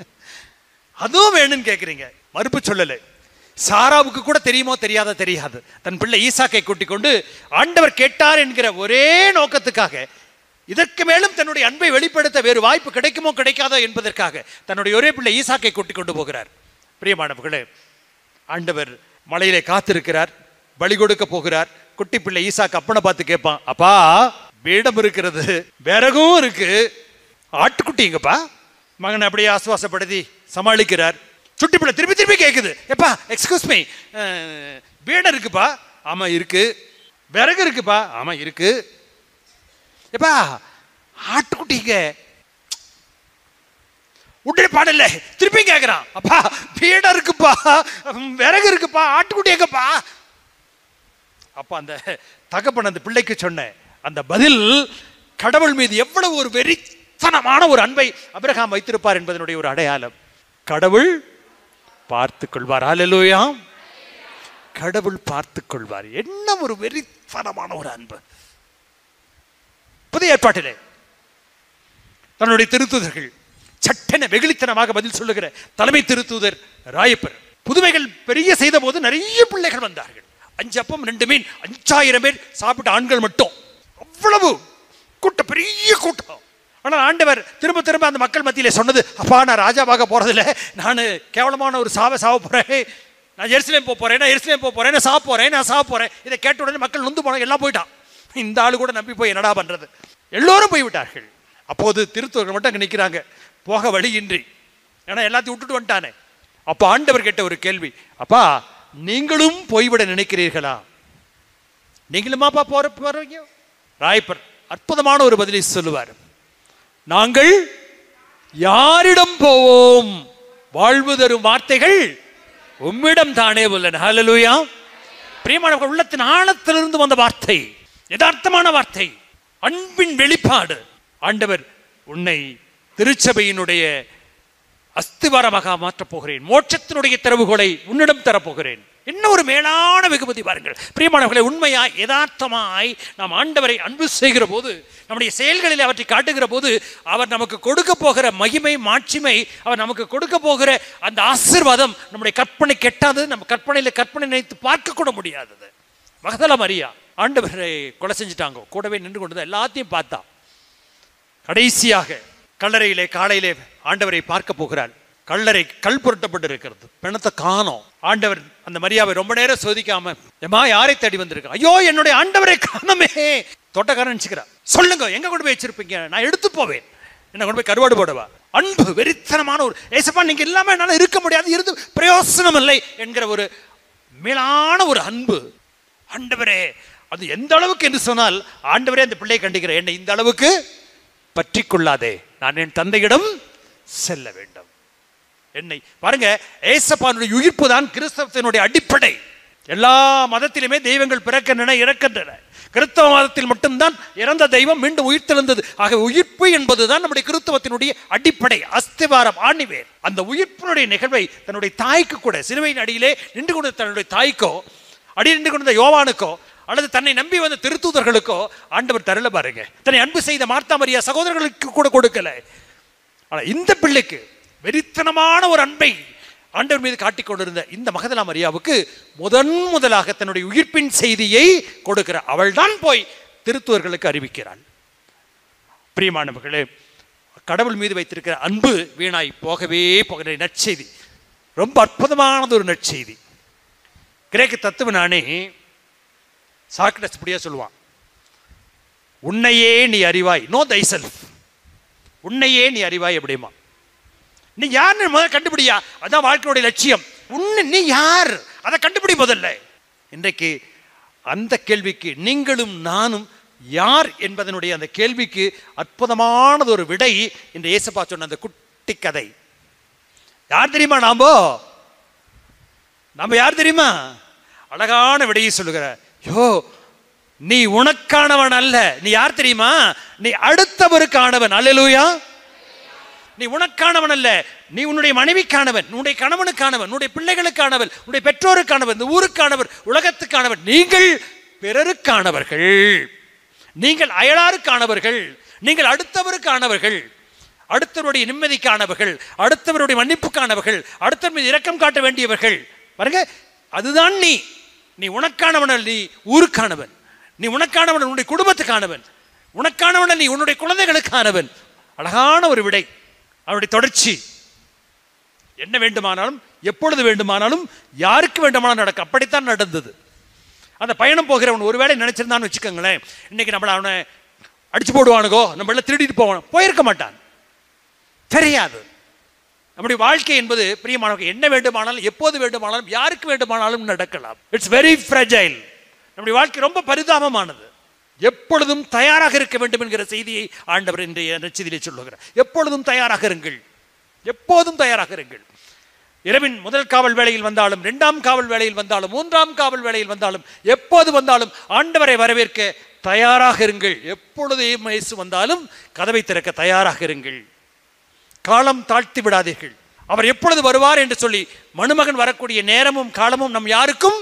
அதுவும் வேணும்னு கேட்குறீங்க. மறுப்பு சொல்லலை. சாராவுக்கு கூட தெரியுமோ தெரியாது. தன் பிள்ளை ஈசாக்கை கூட்டிக் கொண்டு ஆண்டவர் கேட்டார் என்கிற ஒரே நோக்கத்துக்காக, இதற்கு மேலும் தன்னுடைய அன்பை வெளிப்படுத்த வேறு வாய்ப்பு கிடைக்குமோ கிடைக்காதோ என்பதற்காக தன்னுடைய ஒரே பிள்ளை ஈசாக்கை கூட்டிக் கொண்டு போகிறார். பிரியமானவர்களே, ஆண்டவர் மலையிலே காத்திருக்கிறார். பலி கொடுக்க போகிறார். குட்டி பிள்ளை ஈசாக்கு அப்பனை பார்த்து கேட்பான், அப்பா பீடம் இருக்கிறது, விறகும் இருக்கு, ஆட்டுக்குட்டிங்கப்பா. மகனை அப்படியே ஆசுவாசப்படுத்தி சமாளிக்கிறார். சுட்டி பிள்ளை திருப்பி திருப்பி கேட்குது, எப்பா எக்ஸ்கியூஸ் மீ, பீடம் இருக்குப்பா. ஆமா இருக்கு. விறகு இருக்குப்பா. ஆமா இருக்கு. எப்பா ஆட்டுக்குட்டிங்க உடனே பாடல. திருப்பி கேட்கிறான், அப்பா பீடம் இருக்குப்பா, விறகு இருக்குப்பா, ஆட்டுக்குட்டி எங்கப்பா? அப்ப அந்த தகப்பன் அந்த பிள்ளைக்கு சொன்ன அந்த பதில் கடவுள் மீது எவ்வளவு ஒரு வெறித்தனமான ஒரு அன்பை அபிரகாம் வைத்திருப்பார் என்பதனுடைய ஒரு அடையாளம். கடவுள் பார்த்துக் கொள்வார். அல்லேலூயா. கடவுள் பார்த்துக் கொள்வார். என்ன ஒரு வெறித்தனமான ஒரு அன்பு. புதிய ஏற்பாட்டிலே தன்னுடைய திருத்தூதர்கள் சட்டென வெகுளித்தனமாக பதில் சொல்லுகிற தலைமை திருத்தூதர் ராயப்பர் புதுமைகள் பெரிய செய்த போது நிறைய பிள்ளைகள் வந்தார்கள். 5 அப்பம் 2 மீன் 5000 பேர் சாப்பிட்ட ஆண்கள் மட்டும். அவ்வளவு கூட்டம், பெரிய கூட்டம். ஆனால் ஆண்டவர் திரும்ப திரும்ப அந்த மக்கள் மத்தியிலே சொன்னது, அப்பா நான் ராஜாவாக போறதில்ல, நான் கேவலமான ஒரு சாவ போறேன், நான் எருசலேம் போறேன், நான் எருசலேம் போறேன், நான் சாவ போறேன். இதை கேட்ட உடனே மக்கள் நொந்து போனாங்க, எல்லாம் போயிட்டான். இந்த ஆளு கூட நம்பி போய் என்னடா பண்றது, எல்லோரும் போய்விட்டார்கள். அப்போது திருத்துவர்கள் மட்டும் அங்கே நிற்கிறாங்க, போக வழியின்றி, ஏன்னா எல்லாத்தையும் விட்டுட்டு வந்துட்டானே. அப்போ ஆண்டவர் கேட்ட ஒரு கேள்வி, அப்பா நீங்களும் போய்விட நினைக்கிறீர்களா? நீங்களுமாப்பா போறீங்க? ராயப்பர் அற்புதமான ஒரு பதிலை சொல்லுவார், நாங்கள் யாரிடம் போவோம்? வாழ்வு தரும் வார்த்தைகள் உம்மிடம் தானே உள்ளன. ஹல்லேலூயா. பிரியமானவர்கள், உள்ளத்தின் ஆழத்திலிருந்து வந்த வார்த்தை, யதார்த்தமான வார்த்தை, அன்பின் வெளிப்பாடு. ஆண்டவர் உன்னை திருச்சபையினுடைய அஸ்திவாரமாக மாற்றப் போகிறேன், மோட்சத்தினுடைய திறவுகோலை உன்னிடம் தரப்போகிறேன். என்ன ஒரு மேலான வெகுமதி பாருங்கள் பிரியமானவர்களை. உண்மையாய் யதார்த்தமாய் நாம் ஆண்டவரை அன்பு செய்கிற போது, நம்முடைய செயல்களில் அவற்றை காட்டுகிற போது, அவர் நமக்கு கொடுக்க போகிற மகிமை மாட்சிமை, அவர் நமக்கு கொடுக்க போகிற அந்த ஆசீர்வாதம் நம்முடைய கற்பனை கெட்டாது, நம்ம கற்பனை நினைத்து பார்க்க கூட முடியாதது. மகதல மரியா ஆண்டவரை கொலை செஞ்சுட்டாங்க, கூடவே நின்று கொண்டு எல்லாத்தையும் பார்த்தா. கடைசியாக கல்லறையிலே காலையிலே ஆண்டவரை பார்க்க போகிறாள். கல்லறை கல் புரட்டப்பட்டு இருக்கிறது, பிணத்தை காணோம். ஆண்டவர் அந்த மரியாவை ரொம்ப நேரம் சோதிக்காம, ஏமா யாரை தேடி வந்திருக்க? ஐயோ என்னுடைய ஆண்டவரை காணமே. தோட்டக்காரன் நினைச்சுக்கிறா, சொல்லுங்க எங்க கொண்டு போய் வச்சிருப்பீங்க, நான் எடுத்து போவேன், என்ன கொண்டு போய் கருவாடு போடவா? அன்பு வெறித்தனமான ஒரு, ஏசப்பா நீங்க இல்லாம என்னால இருக்க முடியாது, இருந்து பிரயோசனம் இல்லை என்கிற ஒரு மேலான ஒரு அன்பு. ஆண்டவரே, அது எந்த அளவுக்கு என்று சொன்னால், ஆண்டவரே அந்த பிள்ளையை கண்டிக்கிறேன், என்னை இந்த அளவுக்கு பற்றி கொள்ளாதே, நான் என் தந்தையிடம் செல்ல வேண்டும். என்னை பாருங்க, ஏசப்பானுடைய உயிர்ப்பு தான் கிறிஸ்தவத்தினுடைய அடிப்படை. எல்லா மதத்திலுமே தெய்வங்கள் பிறக்கின்றன இறக்கின்றன, கிறிஸ்தவ மதத்தில் மட்டும்தான் இறந்த தெய்வம் மீண்டும் உயிர்த்தெழுந்தது. ஆக உயிர்ப்பு என்பதுதான் நம்முடைய கிறிஸ்தவத்தினுடைய அடிப்படை, அஸ்திவாரம், ஆணிவேர். அந்த உயிர்ப்பினுடைய நிகழ்வை தன்னுடைய தாய்க்கு கூட, சிலுவையின் அடியிலே நின்று கொண்ட தன்னுடைய தாய்க்கோ, அடி நின்று கொண்ட யோவானுக்கோ, அல்லது தன்னை நம்பி வந்த திருத்தூதர்களுக்கோ ஆண்டவர் தரல பாருங்க. தன்னை அன்பு செய்த மார்த்தா மரியா சகோதரர்களுக்கு கூட கொடுக்கல. ஆனா இந்த பிள்ளைக்கு வெறித்தனமான ஒரு அன்பை ஆண்டவர் மீது காட்டிக் கொண்டிருந்த இந்த மகதலா மரியாவுக்கு முதலாக தன்னுடைய உயிர்ப்பின் செய்தியை கொடுக்கிற அவள் தான் போய் திருத்துவர்களுக்கு அறிவிக்கிறாள். பிரியமானவர்களே, கடவுள் மீது வைத்திருக்கிற அன்பு வீணாய் போகவே போகிற நற்செய்தி, ரொம்ப அற்புதமானது ஒரு நற்செய்தி. கிரேக்க தத்துவஞானி சாக்ரட்டிஸ் இப்படியா சொல்லுவான், உன்னையே நீ அறிவாய், நோ தை செல்ஃப், உன்னையே நீ அறிவாய் அப்படிமா. நீ யாருன்னு முதல்ல கண்டுபிடியா, அதான் வாழ்க்கையுடைய லட்சியம். உன்னை நீ யார் அதை கண்டுபிடி முதல்ல. இன்றைக்கு அந்த கேள்விக்கு நீங்களும் நானும் யார் என்பதனுடைய அந்த கேள்விக்கு அற்புதமானது ஒரு விடை இந்த இயேசுப்பா சொன்ன அந்த குட்டி கதை. யார் தெரியுமா? நாம யார் தெரியுமா? அழகான விடையை சொல்லுகிற, யோ நீ உனக்கானவன் அல்ல, நீ யார் தெரியுமா? நீ அடுத்தவருக்கானவன். அல்லேலூயா. நீ உனக்கானவன் அல்ல, நீ உன்னுடைய மனைவிக்கானவன், உன்னுடைய கணவனுக்கானவன், உன்னுடைய பிள்ளைகளுக்கானவன், உன்னுடைய பெற்றோருக்கானவன், இந்த ஊருக்கானவர், உலகத்துக்கானவன். நீங்கள் பிறருக்கானவர்கள், நீங்கள் அயலாருக்கானவர்கள், நீங்கள் அடுத்தவருக்கானவர்கள், அடுத்தவருடைய நிம்மதிக்கானவர்கள், அடுத்தவருடைய மன்னிப்புக்கானவர்கள், அடுத்தவர் மீது இரக்கம் காட்ட வேண்டியவர்கள். பாருங்க, அதுதான் நீ. நீ உனக்கானவன், நீ ஊருக்கானவன், நீ உனக்கானவன், உன்னுடைய குடும்பத்துக்கானவன், உனக்கானவன், நீ உன்னுடைய குழந்தைகளுக்கானவன். அழகான ஒரு விடை, அவருடைய தொடர்ச்சி. என்ன வேண்டுமானாலும் எப்பொழுது வேண்டுமானாலும் யாருக்கு வேண்டுமானாலும் நடக்கும். அப்படித்தான் நடந்தது. அந்த பயணம் போகிறவன் ஒருவேளை நினைச்சிருந்தான்னு வச்சுக்கோங்களேன், இன்னைக்கு நம்மளை அவனை அடிச்சு போடுவானுகோ, நம்மள திருடிட்டு போவான், போயிருக்க மாட்டான். தெரியாது. நம்முடைய வாழ்க்கை என்பது பிரியமானவர்கள் என்ன வேண்டுமானாலும் எப்போது வேண்டுமானாலும் யாருக்கு வேண்டுமானாலும் நடக்கலாம். It's very fragile. நம்முடைய வாழ்க்கை ரொம்ப பரிதாபமானது. எப்பொழுதும் தயாராக இருக்க வேண்டும் என்கிற செய்தியை ஆண்டவர் இன்றைய நற்செய்தியிலே சொல்லுகிறார். எப்பொழுதும் தயாராக இருங்கள், எப்போதும் தயாராக இருங்கள். இரவின் முதல் காவல் வேளையில் வந்தாலும், இரண்டாம் காவல் வேளையில் வந்தாலும், மூன்றாம் காவல் வேளையில் வந்தாலும், எப்போது வந்தாலும் ஆண்டவரை வரவேற்க தயாராக இருங்கள். எப்பொழுதையும் இயேசு வந்தாலும் கதவை திறக்க தயாராக இருங்கள். காலம் தாழ்த்தி விடாதீர்கள். அவர் எப்பொழுது வருவார் என்று சொல்லி மணுமகன் வரக்கூடிய நேரமும் காலமும் நம் யாருக்கும்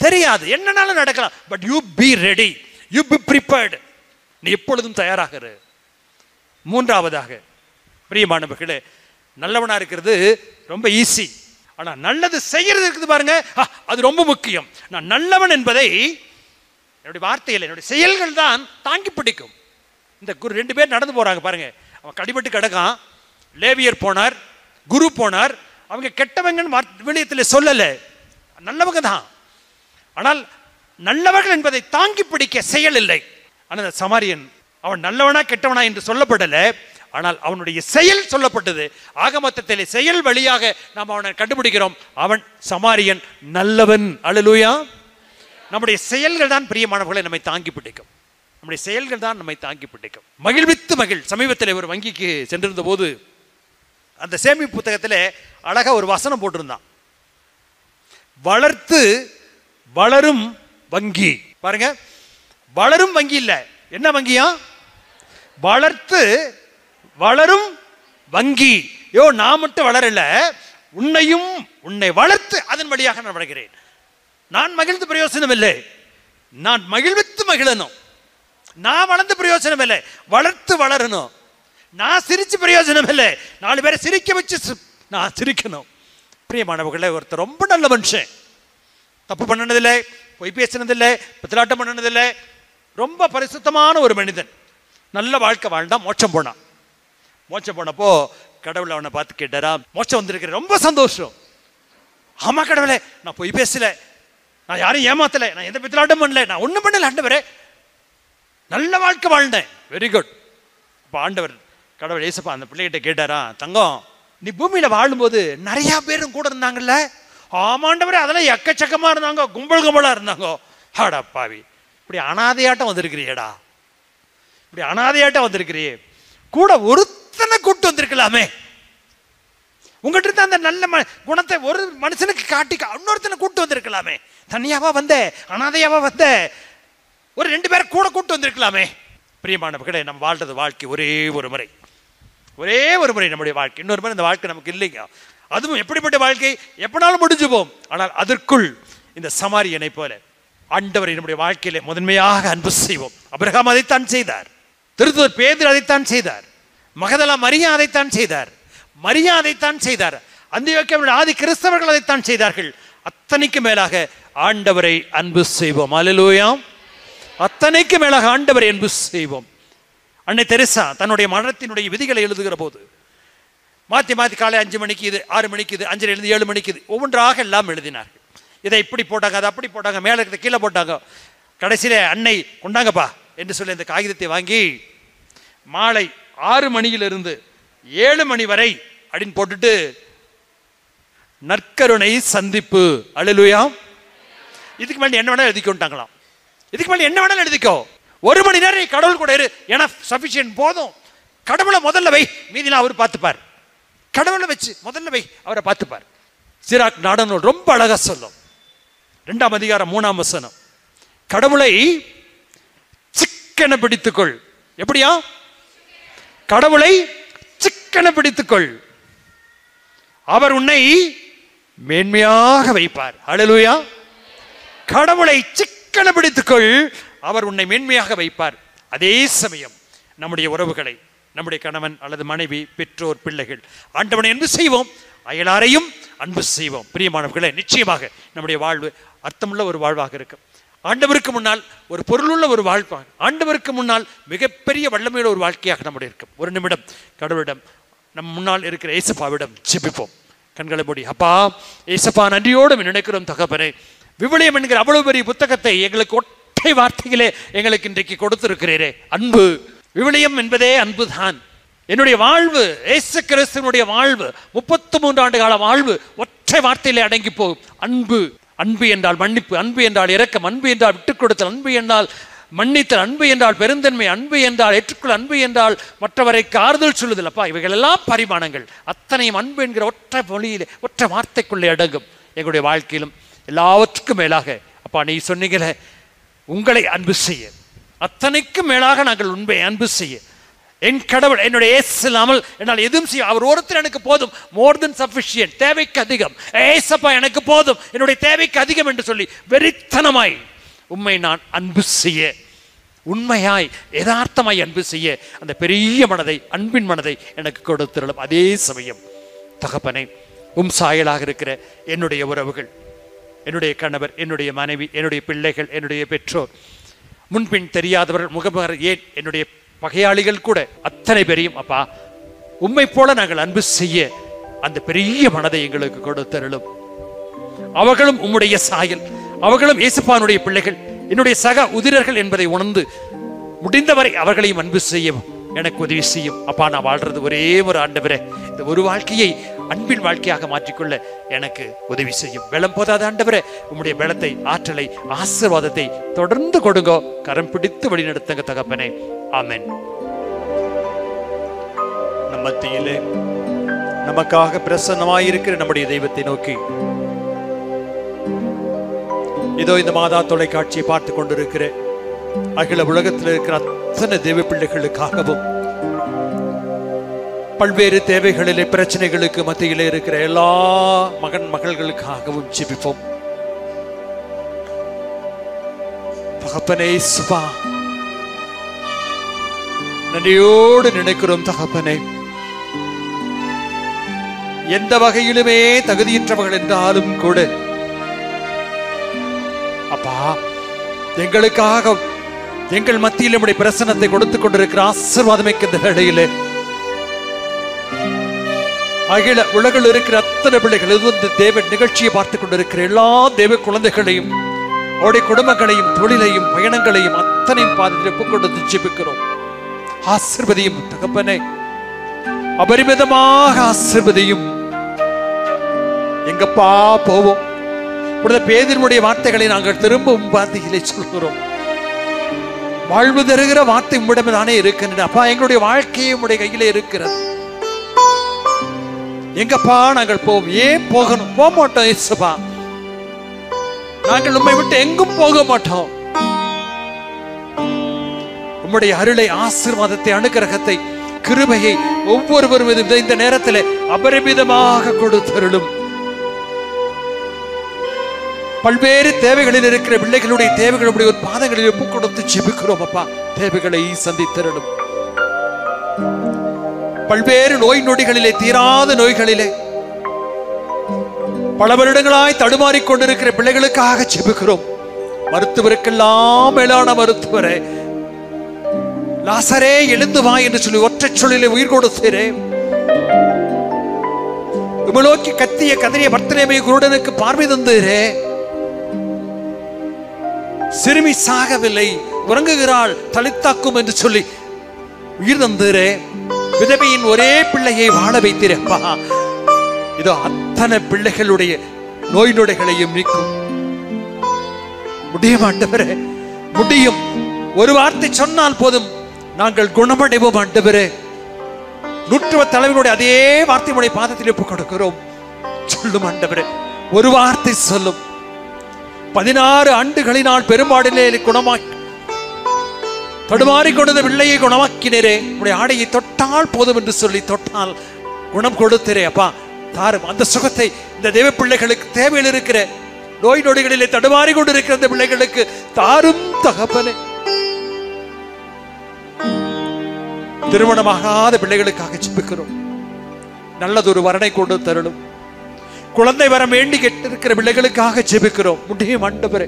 தெரியாது. என்னன்னாலும் நடக்கலாம். But you be ready, you B prepared. நீ எப்பொழுதும் தயாராக இரு. மூன்றாவதாக பிரியமானவர்களே, நல்லவனா இருக்கிறது ரொம்ப ஈஸி. ஆனா நல்லது செய்யறது இருக்குது பாருங்க, அது ரொம்ப முக்கியம். நான் நல்லவன் என்பதை என்னுடைய வார்த்தையில், என்னுடைய செயல்கள் தான் தாங்கி பிடிக்கும். இந்த ரெண்டு பேர் நடந்து போறாங்க பாருங்க, அவன் கடிபட்டு கிடக்கான். லேவியர் போனார், குரு போனார். அவங்க கெட்டவங்கன்னு விளியத்தில் சொல்லலை, நல்லவங்க தான். ஆனால் நல்லவர்கள் என்பதை தாங்கி பிடிக்க செயல் இல்லை. ஆனால் சமாரியன் அவன் நல்லவனா கெட்டவனா என்று சொல்லப்படலை, ஆனால் அவனுடைய செயல் சொல்லப்பட்டது. ஆக மொத்தத்தில் செயல் வழியாக நாம் அவனை கண்டுபிடிக்கிறோம், அவன் சமாரியன் நல்லவன். அல்லேலூயா. நம்முடைய செயல்கள் தான் பிரியமானவர்களை நம்மை தாங்கி பிடிக்கும். நம்முடைய செயல்கள் தான் நம்மை தாங்கி பிடிக்கும். மகிழ்வித்து மகிழ். சமீபத்தில் ஒரு வங்கிக்கு சென்றிருந்த போது அந்த சேமிப்பு புத்தகத்தில் அழகா ஒரு வசனம் போட்டிருந்தான், வளர்த்து வளரும் வங்கி. பாருங்க, வளரும் வங்கி இல்ல, என்ன வங்கியா? வளர்த்து வளரும் வங்கி. நான் மட்டும் வளரல, உன்னை வளர்த்து அதன் வழியாக நான் வளர்கிறேன். நான் மகிழ்ந்து பிரயோசனம் இல்லை, நான் மகிழ்வித்து மகிழணும். நான் வளர்ந்து பிரயோஜனம் இல்லை, வளர்த்து வளரணும். நான் சிரிச்சு பிரயோஜனம் இல்லை, 4 பேரை சிரிக்க வச்சு நான் சிரிக்கணும். பிரியமானவர்களே, ஒருத்தர் ரொம்ப நல்ல மனுஷன், தப்பு பண்ணதில்லை, பொய் பேசினதில்லை, பித்தலாட்டம் பண்ணதில்லை, ரொம்ப பரிசுத்தமான ஒரு மனிதன். நல்ல வாழ்க்கை வாழ்ந்தான், மோட்சம் போனான். மோட்சம் போனப்போ கடவுளை அவனை பார்த்து கேட்டாரா, மோட்சம் வந்திருக்கிற ரொம்ப சந்தோஷம். ஆமா கடவுளே, நான் பொய் பேசல, நான் யாரும் ஏமாத்தலை, நான் எந்த பித்தலாட்டம் பண்ணல, நான் ஒன்றும் பண்ணல ஆண்டவரே, நல்ல வாழ்க்கை வாழ்ந்தேன். Very good. இப்போ ஆண்டவர் கடவுள் ஏசப்பா அந்த பிள்ளைகிட்ட கேட்டாரா, தங்கம் நீ பூமியில வாழும்போது நிறைய பேரும் கூட இருந்தாங்கல்ல? ஆமாண்டவரே, அதெல்லாம் எக்கச்சக்கமா இருந்தாங்க, கும்பலா இருந்தாங்க. ஆடா பாவி, இப்படி அனாதையாட்டம் வந்திருக்கிறியடா, இப்படி அனாதையாட்டம் வந்திருக்கிறியே, கூட ஒருத்தனை கூட்டு வந்திருக்கலாமே. உங்ககிட்ட இருந்த அந்த நல்ல குணத்தை ஒரு மனுஷனுக்கு காட்டி இன்னொருத்தனை கூட்டு வந்திருக்கலாமே. தனியாவா வந்த, அனாதையாவா வந்த, ஒரு 2 பேரை கூட கூட்டு வந்திருக்கலாமே. பிரியமானவர்களே, நம்ம வாழ்றது வாழ்க்கை ஒரே ஒரு முறை, ஒரே ஒரு முறை நம்முடைய வாழ்க்கை. இன்னொரு முறை இந்த வாழ்க்கை நமக்கு இல்லைங்க. அதுவும் எப்படிப்பட்ட வாழ்க்கை, எப்பனாலும் முடிஞ்சு போம். ஆனால் அதற்குள் இந்த சமாரியனை போல ஆண்டவரை நம்முடைய வாழ்க்கையிலே முதன்மையாக அன்பு செய்வோம். அபிரகாம் அதைத்தான் செய்தார், திருத்தூதர் பேதுரு அதைத்தான் செய்தார், மகதலா மரியா அதைத்தான் செய்தார், மரியா அதைத்தான் செய்தார், அந்தியோக்கியாவின் ஆதி கிறிஸ்தவர்கள் அதைத்தான் செய்தார்கள். அத்தனைக்கு மேலாக ஆண்டவரை அன்பு செய்வோம். அல்லேலூயா. அத்தனைக்கு மேலாக ஆண்டவரை அன்பு செய்வோம். அன்னை தெரசா தன்னுடைய மரணத்தினுடைய விதிகளை எழுதுகிற போது மாற்றி காலை 5 மணிக்கு இது, 6 மணிக்கு இது, 5 எழுதி 7 மணிக்கு இது, ஒவ்வொன்றாக எல்லாம் எழுதினார்கள். இதை இப்படி போட்டாங்க, அதை அப்படி போட்டாங்க, மேலே இருக்கிற கீழே போட்டாங்க. கடைசியில அன்னை கொண்டாங்கப்பா என்று சொல்லி இந்த காகிதத்தை வாங்கி மாலை 6 மணியிலிருந்து 7 மணி வரை அப்படின்னு போட்டுட்டு நற்கருணை சந்திப்பு. அல்லேலூயா. இதுக்கு மேலே என்ன வேணாலும் எழுதிக்கொண்டாங்களாம். இதுக்கு மேலே என்ன வேணாலும் எழுதிக்கோ, 1 மணி நேரம் கடவுள் கூட இரு, ஏன்னா சஃபிஷியன்ட், போதும். கடவுளை முதல்ல வை, மீதிலாம் அவர் பார்த்துப்பார். கடவுளை வச்சு முதல்ல வை, அவரை பார்த்துப்பார். சிராக் நாடனூல் ரொம்ப அழகா சொல்லும், 2ஆம் அதிகாரம் 3ஆம் வசனம், கடவுளை சிக்கன பிடித்துக்கொள். எப்படியா? கடவுளை சிக்கன பிடித்துக்கொள், அவர் உன்னை மேன்மையாக வைப்பார். அல்லேலூயா. கடவுளை சிக்கன பிடித்துக்கொள், அவர் உன்னை மேன்மையாக வைப்பார். அதே சமயம் நம்முடைய உறவுகளை, நம்முடைய கணவன் அல்லது மனைவி, பெற்றோர், பிள்ளைகள், ஆண்டவனை அன்பு செய்வோம், அயலாரையும் அன்பு செய்வோம். பிரியமானவர்களே, நிச்சயமாக நம்முடைய வாழ்வு அர்த்தமுள்ள ஒரு வாழ்வாக இருக்கும். ஆண்டவருக்கு முன்னால் ஒரு பொருளுள்ள ஒரு வாழ்வாக, ஆண்டவருக்கு முன்னால் மிகப்பெரிய வல்லமையுள்ள ஒரு வாழ்க்கையாக நம்முடைய இருக்கும். ஒரு நிமிடம் கடவுளிடம், நம் முன்னால் இருக்கிற ஏசப்பாவிடம் ஜெபிப்போம். கண்களை மூடி, அப்பா ஏசப்பா, நன்றியோடு நினைக்கிறோம் தகப்பனே, விவிலியம் என்கிற அவ்வளவு பெரிய புத்தகத்தை எங்களுக்கு ஒற்றை வார்த்தைகளே எங்களுக்கு இன்றைக்கு கொடுத்திருக்கிறீரே. அன்பு, விவிலியம் என்பதே அன்புதான். என்னுடைய வாழ்வு, இயேசு கிறிஸ்துவினுடைய வாழ்வு, 33 ஆண்டு கால வாழ்வு ஒற்றை வார்த்தையிலே அடங்கி போகும். அன்பு. அன்பு என்றால் மன்னிப்பு, அன்பு என்றால் இரக்கம், அன்பு என்றால் விட்டுக் கொடுத்தல், அன்பு என்றால் மன்னித்தல், அன்பு என்றால் பெருந்தன்மை, அன்பு என்றால் ஏற்றுக்கொள், அன்பு என்றால் மற்றவரைக்கு ஆறுதல் சொல்லுதல். அப்பா, இவைகள் எல்லாம் பரிமாணங்கள், அத்தனையும் அன்பு என்கிற ஒற்றை மொழியிலே, ஒற்றை வார்த்தைக்குள்ளே அடங்கும். எங்களுடைய வாழ்க்கையிலும் எல்லாவற்றுக்கும் மேலாக அப்பா, நீ சொன்னீங்களே உங்களை அன்பு செய்ய, அத்தனைக்கும் மேலாக நாங்கள் உண்மை அன்பு செய்ய, என் கடவுள் என்னுடைய இயேசு இல்லாமல் என்னால் எதுவும் செய்ய, அவர் ஒருத்தர் எனக்கு போதும், மோர் தென் சஃபிஷியன்ட், தேவைக்கு அதிகம், ஏசப்பா எனக்கு போதும், என்னுடைய தேவைக்கு அதிகம் என்று சொல்லி வெறித்தனமாய் உண்மை நான் அன்பு செய்ய, உண்மையாய் யதார்த்தமாய் அன்பு செய்ய அந்த பெரிய மனதை, அன்பின் மனதை எனக்கு கொடுத்திருளும். அதே சமயம் தகப்பனை, சாயலாக இருக்கிற என்னுடைய உறவுகள், என்னுடைய கணவர், என்னுடைய மனைவி, என்னுடைய பிள்ளைகள், என்னுடைய பெற்றோர், முன்பின் தெரியாதவர்கள், முகமர், ஏன் என்னுடைய பகையாளிகள் கூட அத்தனை பேரையும் அப்பா உம்மை போல நாங்கள் அன்பு செய்ய அந்த பெரிய மனதை எங்களுக்கு கொடுத்தருளும். அவர்களும் உம்முடைய சாயல், அவர்களும் இயேசுப்பானுடைய பிள்ளைகள், என்னுடைய சக உதிரர்கள் என்பதை உணர்ந்து முடிந்தவரை அவர்களையும் அன்பு செய்யும் எனக்கு உதவி செய்யும். அப்பா, நான் வாழ்றது ஒரே ஒரு ஆண்டவரே, இந்த ஒரு வாழ்க்கையை அன்பின் வாழ்க்கையாக மாற்றிக்கொள்ள எனக்கு உதவி செய்யும். பலம் போதாத ஆண்டவரே, உம்முடைய பலத்தை, ஆற்றலை, ஆசீர்வாதத்தை தொடர்ந்து கொடுங்கோ. கரம் பிடித்து வழிநடத்துங்க தகப்பனே. ஆமென். நம் மத்தியிலே நமக்காக பிரசன்னமாயிருக்கிற நம்முடைய தெய்வத்தை நோக்கி இதோ இந்த மாதா தொலைக்காட்சியை பார்த்து கொண்டிருக்கிற அகில உலகத்தில் இருக்கிற அத்தனை தெய்வ பிள்ளைகளுக்காகவும் பல்வேறு தேவைகளிலே பிரச்சனைகளுக்கு மத்தியிலே இருக்கிற எல்லா மகன் மகள்களுக்காகவும் ஜெபிப்போம். தகப்பனே சுபா, நன்றியோடு நினைக்கிறோம் தகப்பனே. எந்த வகையிலுமே தகுதியற்றவர்கள் என்றாலும் கூட அப்பா, எங்களுக்காக எங்கள் மத்தியில் நம்முடைய பிரசன்னத்தை கொடுத்துக் கொண்டிருக்கிற ஆசீர்வாதமிக்க இந்த வேளையிலே அகில உலகில் இருக்கிற அத்தனை பிள்ளைகள், இந்த தேவ நிகழ்ச்சியை பார்த்துக் கொண்டிருக்கிற எல்லா தேவ குழந்தைகளையும், அவருடைய குடும்பங்களையும், தொழிலையும், பயணங்களையும் அத்தனையும் பாதத்தில் ஒப்புக் கொடுத்து ஜெபிக்கிறோம். ஆசீர்வதியும் தகப்பனே, அபரிமிதமாக ஆசீர்வதியும். எங்கப்பா போவோம்? பேதினுடைய வார்த்தைகளை நாங்கள் திரும்பவும் வார்த்தைகளை சொல்கிறோம். வாழ்வு தருகிற வார்த்தை உம்மிடம் தானே இருக்கின்றன. அப்பா, எங்களுடைய வாழ்க்கையை உம்முடைய கையில இருக்கிறது. எங்கப்பா நாங்கள் போவோம்? ஏன் போகணும்? போக மாட்டோம் இயேசுப்பா. நாங்கள் உம்மை விட்டு எங்கும் போக மாட்டோம். உம்முடைய அருளை, ஆசீர்வாதத்தை, அனுக்கிரகத்தை, கிருபையை ஒவ்வொருவரும் இந்த நேரத்தில் அபரிமிதமாக கொடுத்தருளும். பல்வேறு தேவைகளில் இருக்கிற பிள்ளைகளுடைய தேவைகளுடைய ஒரு பாதங்களில் ஒப்புக் கொடுத்து ஜெபிக்கிறோம். அப்பா, தேவைகளை சந்தித்தருளும். பல்வேறு நோய் நொடிகளிலே, தீராத நோய்களிலே பல வருடங்களாய் தடுமாறிக் கொண்டிருக்கிற பிள்ளைகளுக்காக ஜெபிக்கிறோம். மருத்துவருக்கெல்லாம் மேலான மருத்துவரே, லாசரே எழுந்து வா என்று சொல்லி ஒற்றை சொல்லிலே உயிர் கொடுத்தீரே. உமலோக்கி கத்திய கதறிய பர்த்தலேமை குருடனுக்கு பார்வை தந்தீரே. சிறுமி சாகவில்லை, உறங்குகிறாள், தளித்தாக்கும் என்று சொல்லி உயிர் தந்தீரே. விதவையின் ஒரே பிள்ளையை வாழ வைத்தீரப்பா. இதோ அத்தனை பிள்ளைகளுடைய நோய் நொடிகளையும் நீக்கும். முடியும் ஆண்டவரே, முடியும். ஒரு வார்த்தை சொன்னால் போதும், நாங்கள் குணமடைவோம் ஆண்டவரே. நூற்றுவ தலைவனுடைய அதே வார்த்தையுடைய பாதத்தில் ஒப்புக் கொடுக்கிறோம். சொல்லும் ஆண்டவரே, ஒரு வார்த்தை சொல்லும். 16 ஆண்டுகளினால் பெரும்பாடிலே குணமாக்கி தடுமாறிக் கொண்ட பிள்ளையை குணமாக்கினரே. உடைய ஆடையை தொட்டால் போதும் என்று சொல்லி தொட்டால் குணம் கொடுத்தரே. அப்பா, தாரும் அந்த சுகத்தை இந்த தேவ பிள்ளைகளுக்கு. தேவையில் இருக்கிற நோய் நொடிகளிலே தடுமாறி கொண்டிருக்கிற இந்த பிள்ளைகளுக்கு தாரும் தகப்பனே. திருமணமாகாத பிள்ளைகளுக்காக ஜெபிக்கிறோம். நல்லதொரு வரனை கொண்டு தரணும். குழந்தை வரம் வேண்டி கேட்டிருக்கிற பிள்ளைகளுக்காக ஜெபிக்கிறோம். முடியும் ஆண்டவரே,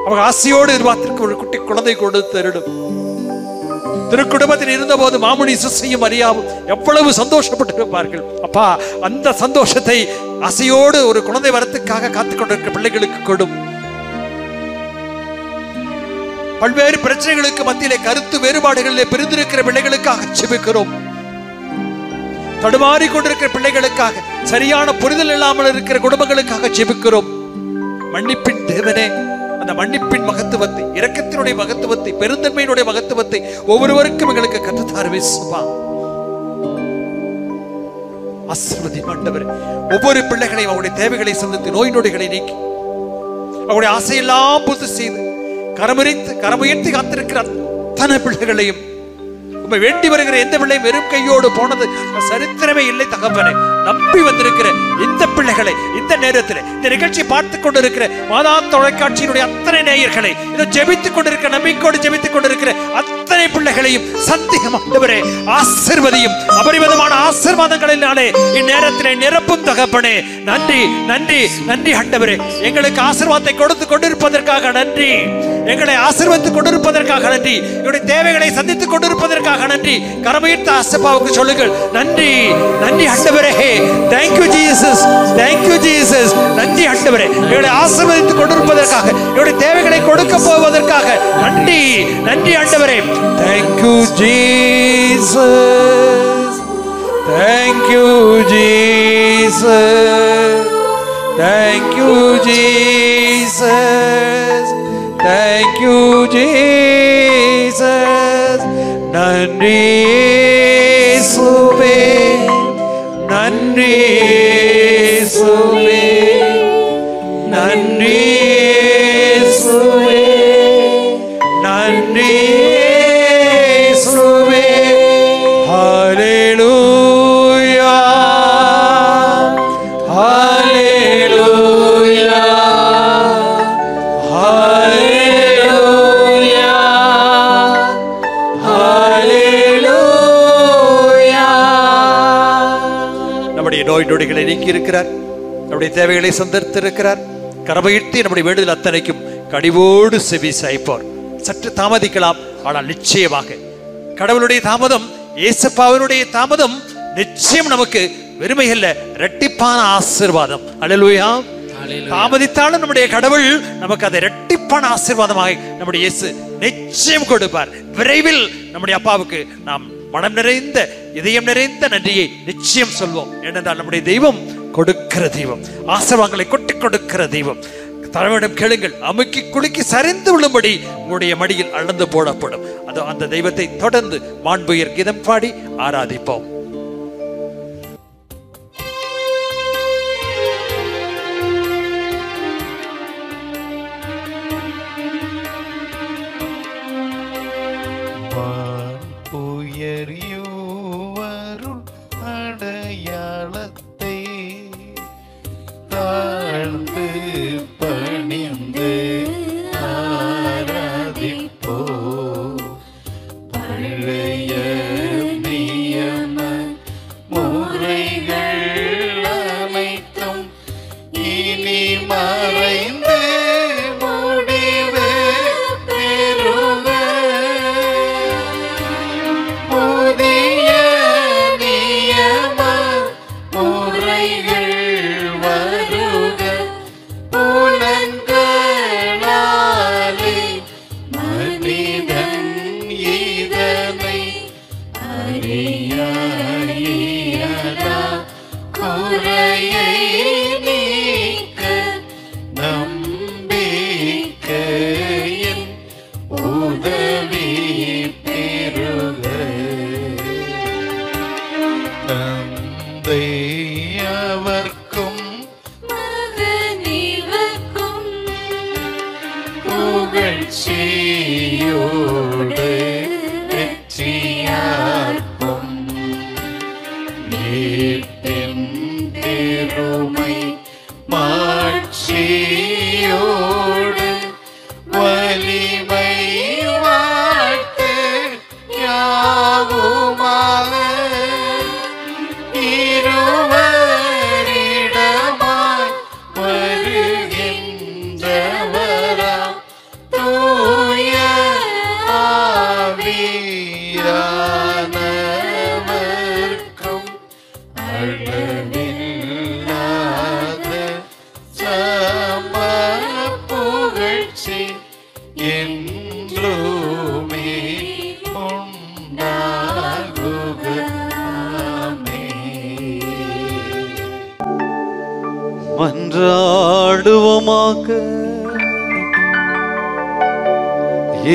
அவங்க ஆசையோடு எதிர்பார்த்திருக்க ஒரு குட்டி குழந்தை கொண்டு தரணும். திருக்குடும்பத்தில் இருந்த போது மாமுனி சுசையும் அறியாவும் எவ்வளவு சந்தோஷப்பட்டிருப்பார்கள். அப்பா, அந்த சந்தோஷத்தை ஆசையோடு ஒரு குழந்தை வரத்துக்காக காத்துக் கொண்டிருக்கிற பிள்ளைகளுக்கு கொடும். பல்வேறு பிரச்சனைகளுக்கு மத்தியிலே கருத்து வேறுபாடுகளிலே பிரிந்திருக்கிற பிள்ளைகளுக்காக ஜெபிக்கிறோம். தடுமாறி கொண்டிருக்கிற பிள்ளைகளுக்காக, சரியான புரிதல் இல்லாமல் இருக்கிற குடும்பங்களுக்காக ஜெபிக்கிறோம். மன்னிப்பின் தேவனே, அந்த மன்னிப்பின் மகத்துவத்தை, இரக்கத்தினுடைய மகத்துவத்தை, பெருந்தன்மையினுடைய மகத்துவத்தை ஒவ்வொருவருக்கும் எங்களுக்கு கற்றுத்தாருவே சுபா. ஆசீர்வதி ஆண்டவரே. ஒவ்வொரு பிள்ளைகளையும் அவருடைய தேவைகளை சந்தித்து நோய் நொடிகளை நீக்கி அவருடைய ஆசையெல்லாம் பூர்த்தி செய்து கரமுயர்த்தி காத்திருக்கிற அத்தனை பிள்ளைகளையும், உண்மை வேண்டி வருகிற எந்த பிள்ளையும் வெறும் கையோடு போனது சரித்திரமே இல்லை தகப்பனே. நம்பி வந்திருக்கிற இந்த பிள்ளைகளை, இந்த நேரத்தில் இந்த நிகழ்ச்சி பார்த்து கொண்டிருக்கிற மாதா தொலைக்காட்சியினுடைய அத்தனை நேயர்களை, இதை ஜெபித்துக் கொண்டிருக்கிற, நம்பிக்கையோடு ஜெபித்துக் கொண்டிருக்கிற அத்தனை பிள்ளைகளையும் சத்தியம் ஆண்டவரே ஆசீர்வதியும். அபரிமிதமான ஆசீர்வாதங்களினாலே இந்நேரத்திலே நிரப்பும் தகப்பனே. நன்றி நன்றி நன்றி ஆண்டவரே. எங்களுக்கு ஆசீர்வாதத்தை கொடுத்து கொண்டிருப்பதற்காக நன்றி. எங்களை ஆசீர்வதித்துக் கொண்டிருப்பதற்காக நன்றி. எங்களுடைய தேவைகளை சந்தித்துக் கொண்டிருப்பதற்காக நன்றி. கரமையிட்ட ஆசப்பாவுக்கு சொல்லுங்கள் நன்றி நன்றி ஆண்டவரே. Thank you Jesus, thank you Jesus. நன்றி ஆண்டவரே. எங்களை ஆசீர்வதித்துக் கொண்டிருப்பதற்காக, எங்களுடைய தேவைகளை கொடுக்க போவதற்காக நன்றி நன்றி ஆண்டவரே. Thank you Jesus, thank you Jesus, thank you Jesus, thank you Jesus. நன்றி இயேசுவே, நன்றி இயேசுவே, நன்றி இயேசுவே, நன்றி இயேசுவே. ஹல்லேலூயா, ஹல்லேலூயா, ஹல்லேலூயா, ஹல்லேலூயா. நம்முடைய நோய் நொடிகளை நீக்கி இருக்கிறார், நம்முடைய தேவைகளை சந்தித்திருக்கிறார். கரவையிட்டு நம்முடைய வேண்டுதல் அத்தனைக்கும் கனிவோடு செவி சாய்ப்பார். சற்று தாமதிக்கலாம், ஆனால் நிச்சயமாக கடவுளுடைய தாமதம், இயேசுப்பாவினுடைய தாமதம் நிச்சயம் நமக்கு வெறுமை அல்ல, இரட்டிப்பான ஆசீர்வாதம். அல்லேலூயா. தாமதித்தாலும் நம்முடைய கடவுள் நமக்கு அதை இரட்டிப்பான ஆசீர்வாதமாக நம்முடைய இயேசு நிச்சயம் கொடுப்பார். விரைவில் நம்முடைய அப்பாவுக்கு நாம் மனம் நிறைந்த, இதயம் நிறைந்த நன்றியை நிச்சயம் சொல்வோம். ஏனென்றால் நம்முடைய தெய்வம் கொடுக்கிற தெய்வம், ஆசீர்வாதங்களை கொட்டி கொடுக்கிற தெய்வம். தலைவனிடம் கேளுங்கள், அமுக்கி குலுக்கி சரிந்து விழும்படி உங்களுடைய மடியில் அளந்து போடப்படும். அது அந்த தெய்வத்தை தொடர்ந்து மாண்புயர் கீதம் பாடி ஆராதிப்போம். உயர்வருள் அடையாளத்தை தாழ்ந்து பணிந்து ஆராதிப்போ. பழைய நியம முறைகள் அனைத்தும் இனி மறைந்து முடிவு பெறுக. புதிய நியம முறைகள் வருக. புலன்களாலே மனிதன் இதனை அறியாயிரா. குறையை நீக்க நம்பிக்கையின் உதவி பெறுக. தந்தை அவர்க்கும் மகனிவர்க்கும் புகழ்ச்சியோடு வெற்றியார்க்கும் மீட்பின் பெருமை மாட்சியோடு வலிமை வாழ்த்து யாவுமாக இருவரிடமாய் வருகின்றவரா தூய ஆவியானவர்க்கும் அளவில்லாத சம புகழ்ச்சி என்றுமே உண்டாகுக. மன்றாடுவோமாக.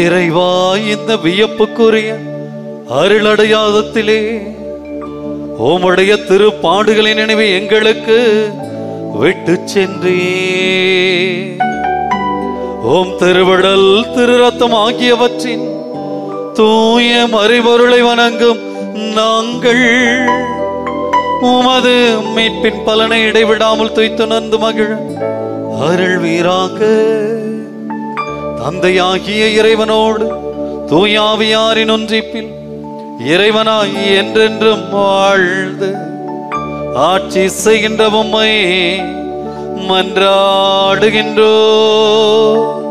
இறைவா, இந்த வியப்புக்குரிய அருளடையாதத்திலே உம்முடைய திருப்பாடுகளின் நினைவை எங்களுக்கு விட்டு சென்றே. ஓம் திருவிடல், திரு ரத்தம் ஆகியவற்றின் தூய மறைபொருளை வணங்கும் நாங்கள் உமது மீட்பின் பலனை இடைவிடாமல் துய்த்துணர்ந்து மகிழ அருள் வீராக. தந்தையாகிய இறைவனோடு தூயாவியாரின் ஒன்றிப்பில் இறைவனாய் என்றென்றும் வாழ்ந்து ஆட்சி செய்கின்ற உம்மை மன்றாடுகின்றோம்.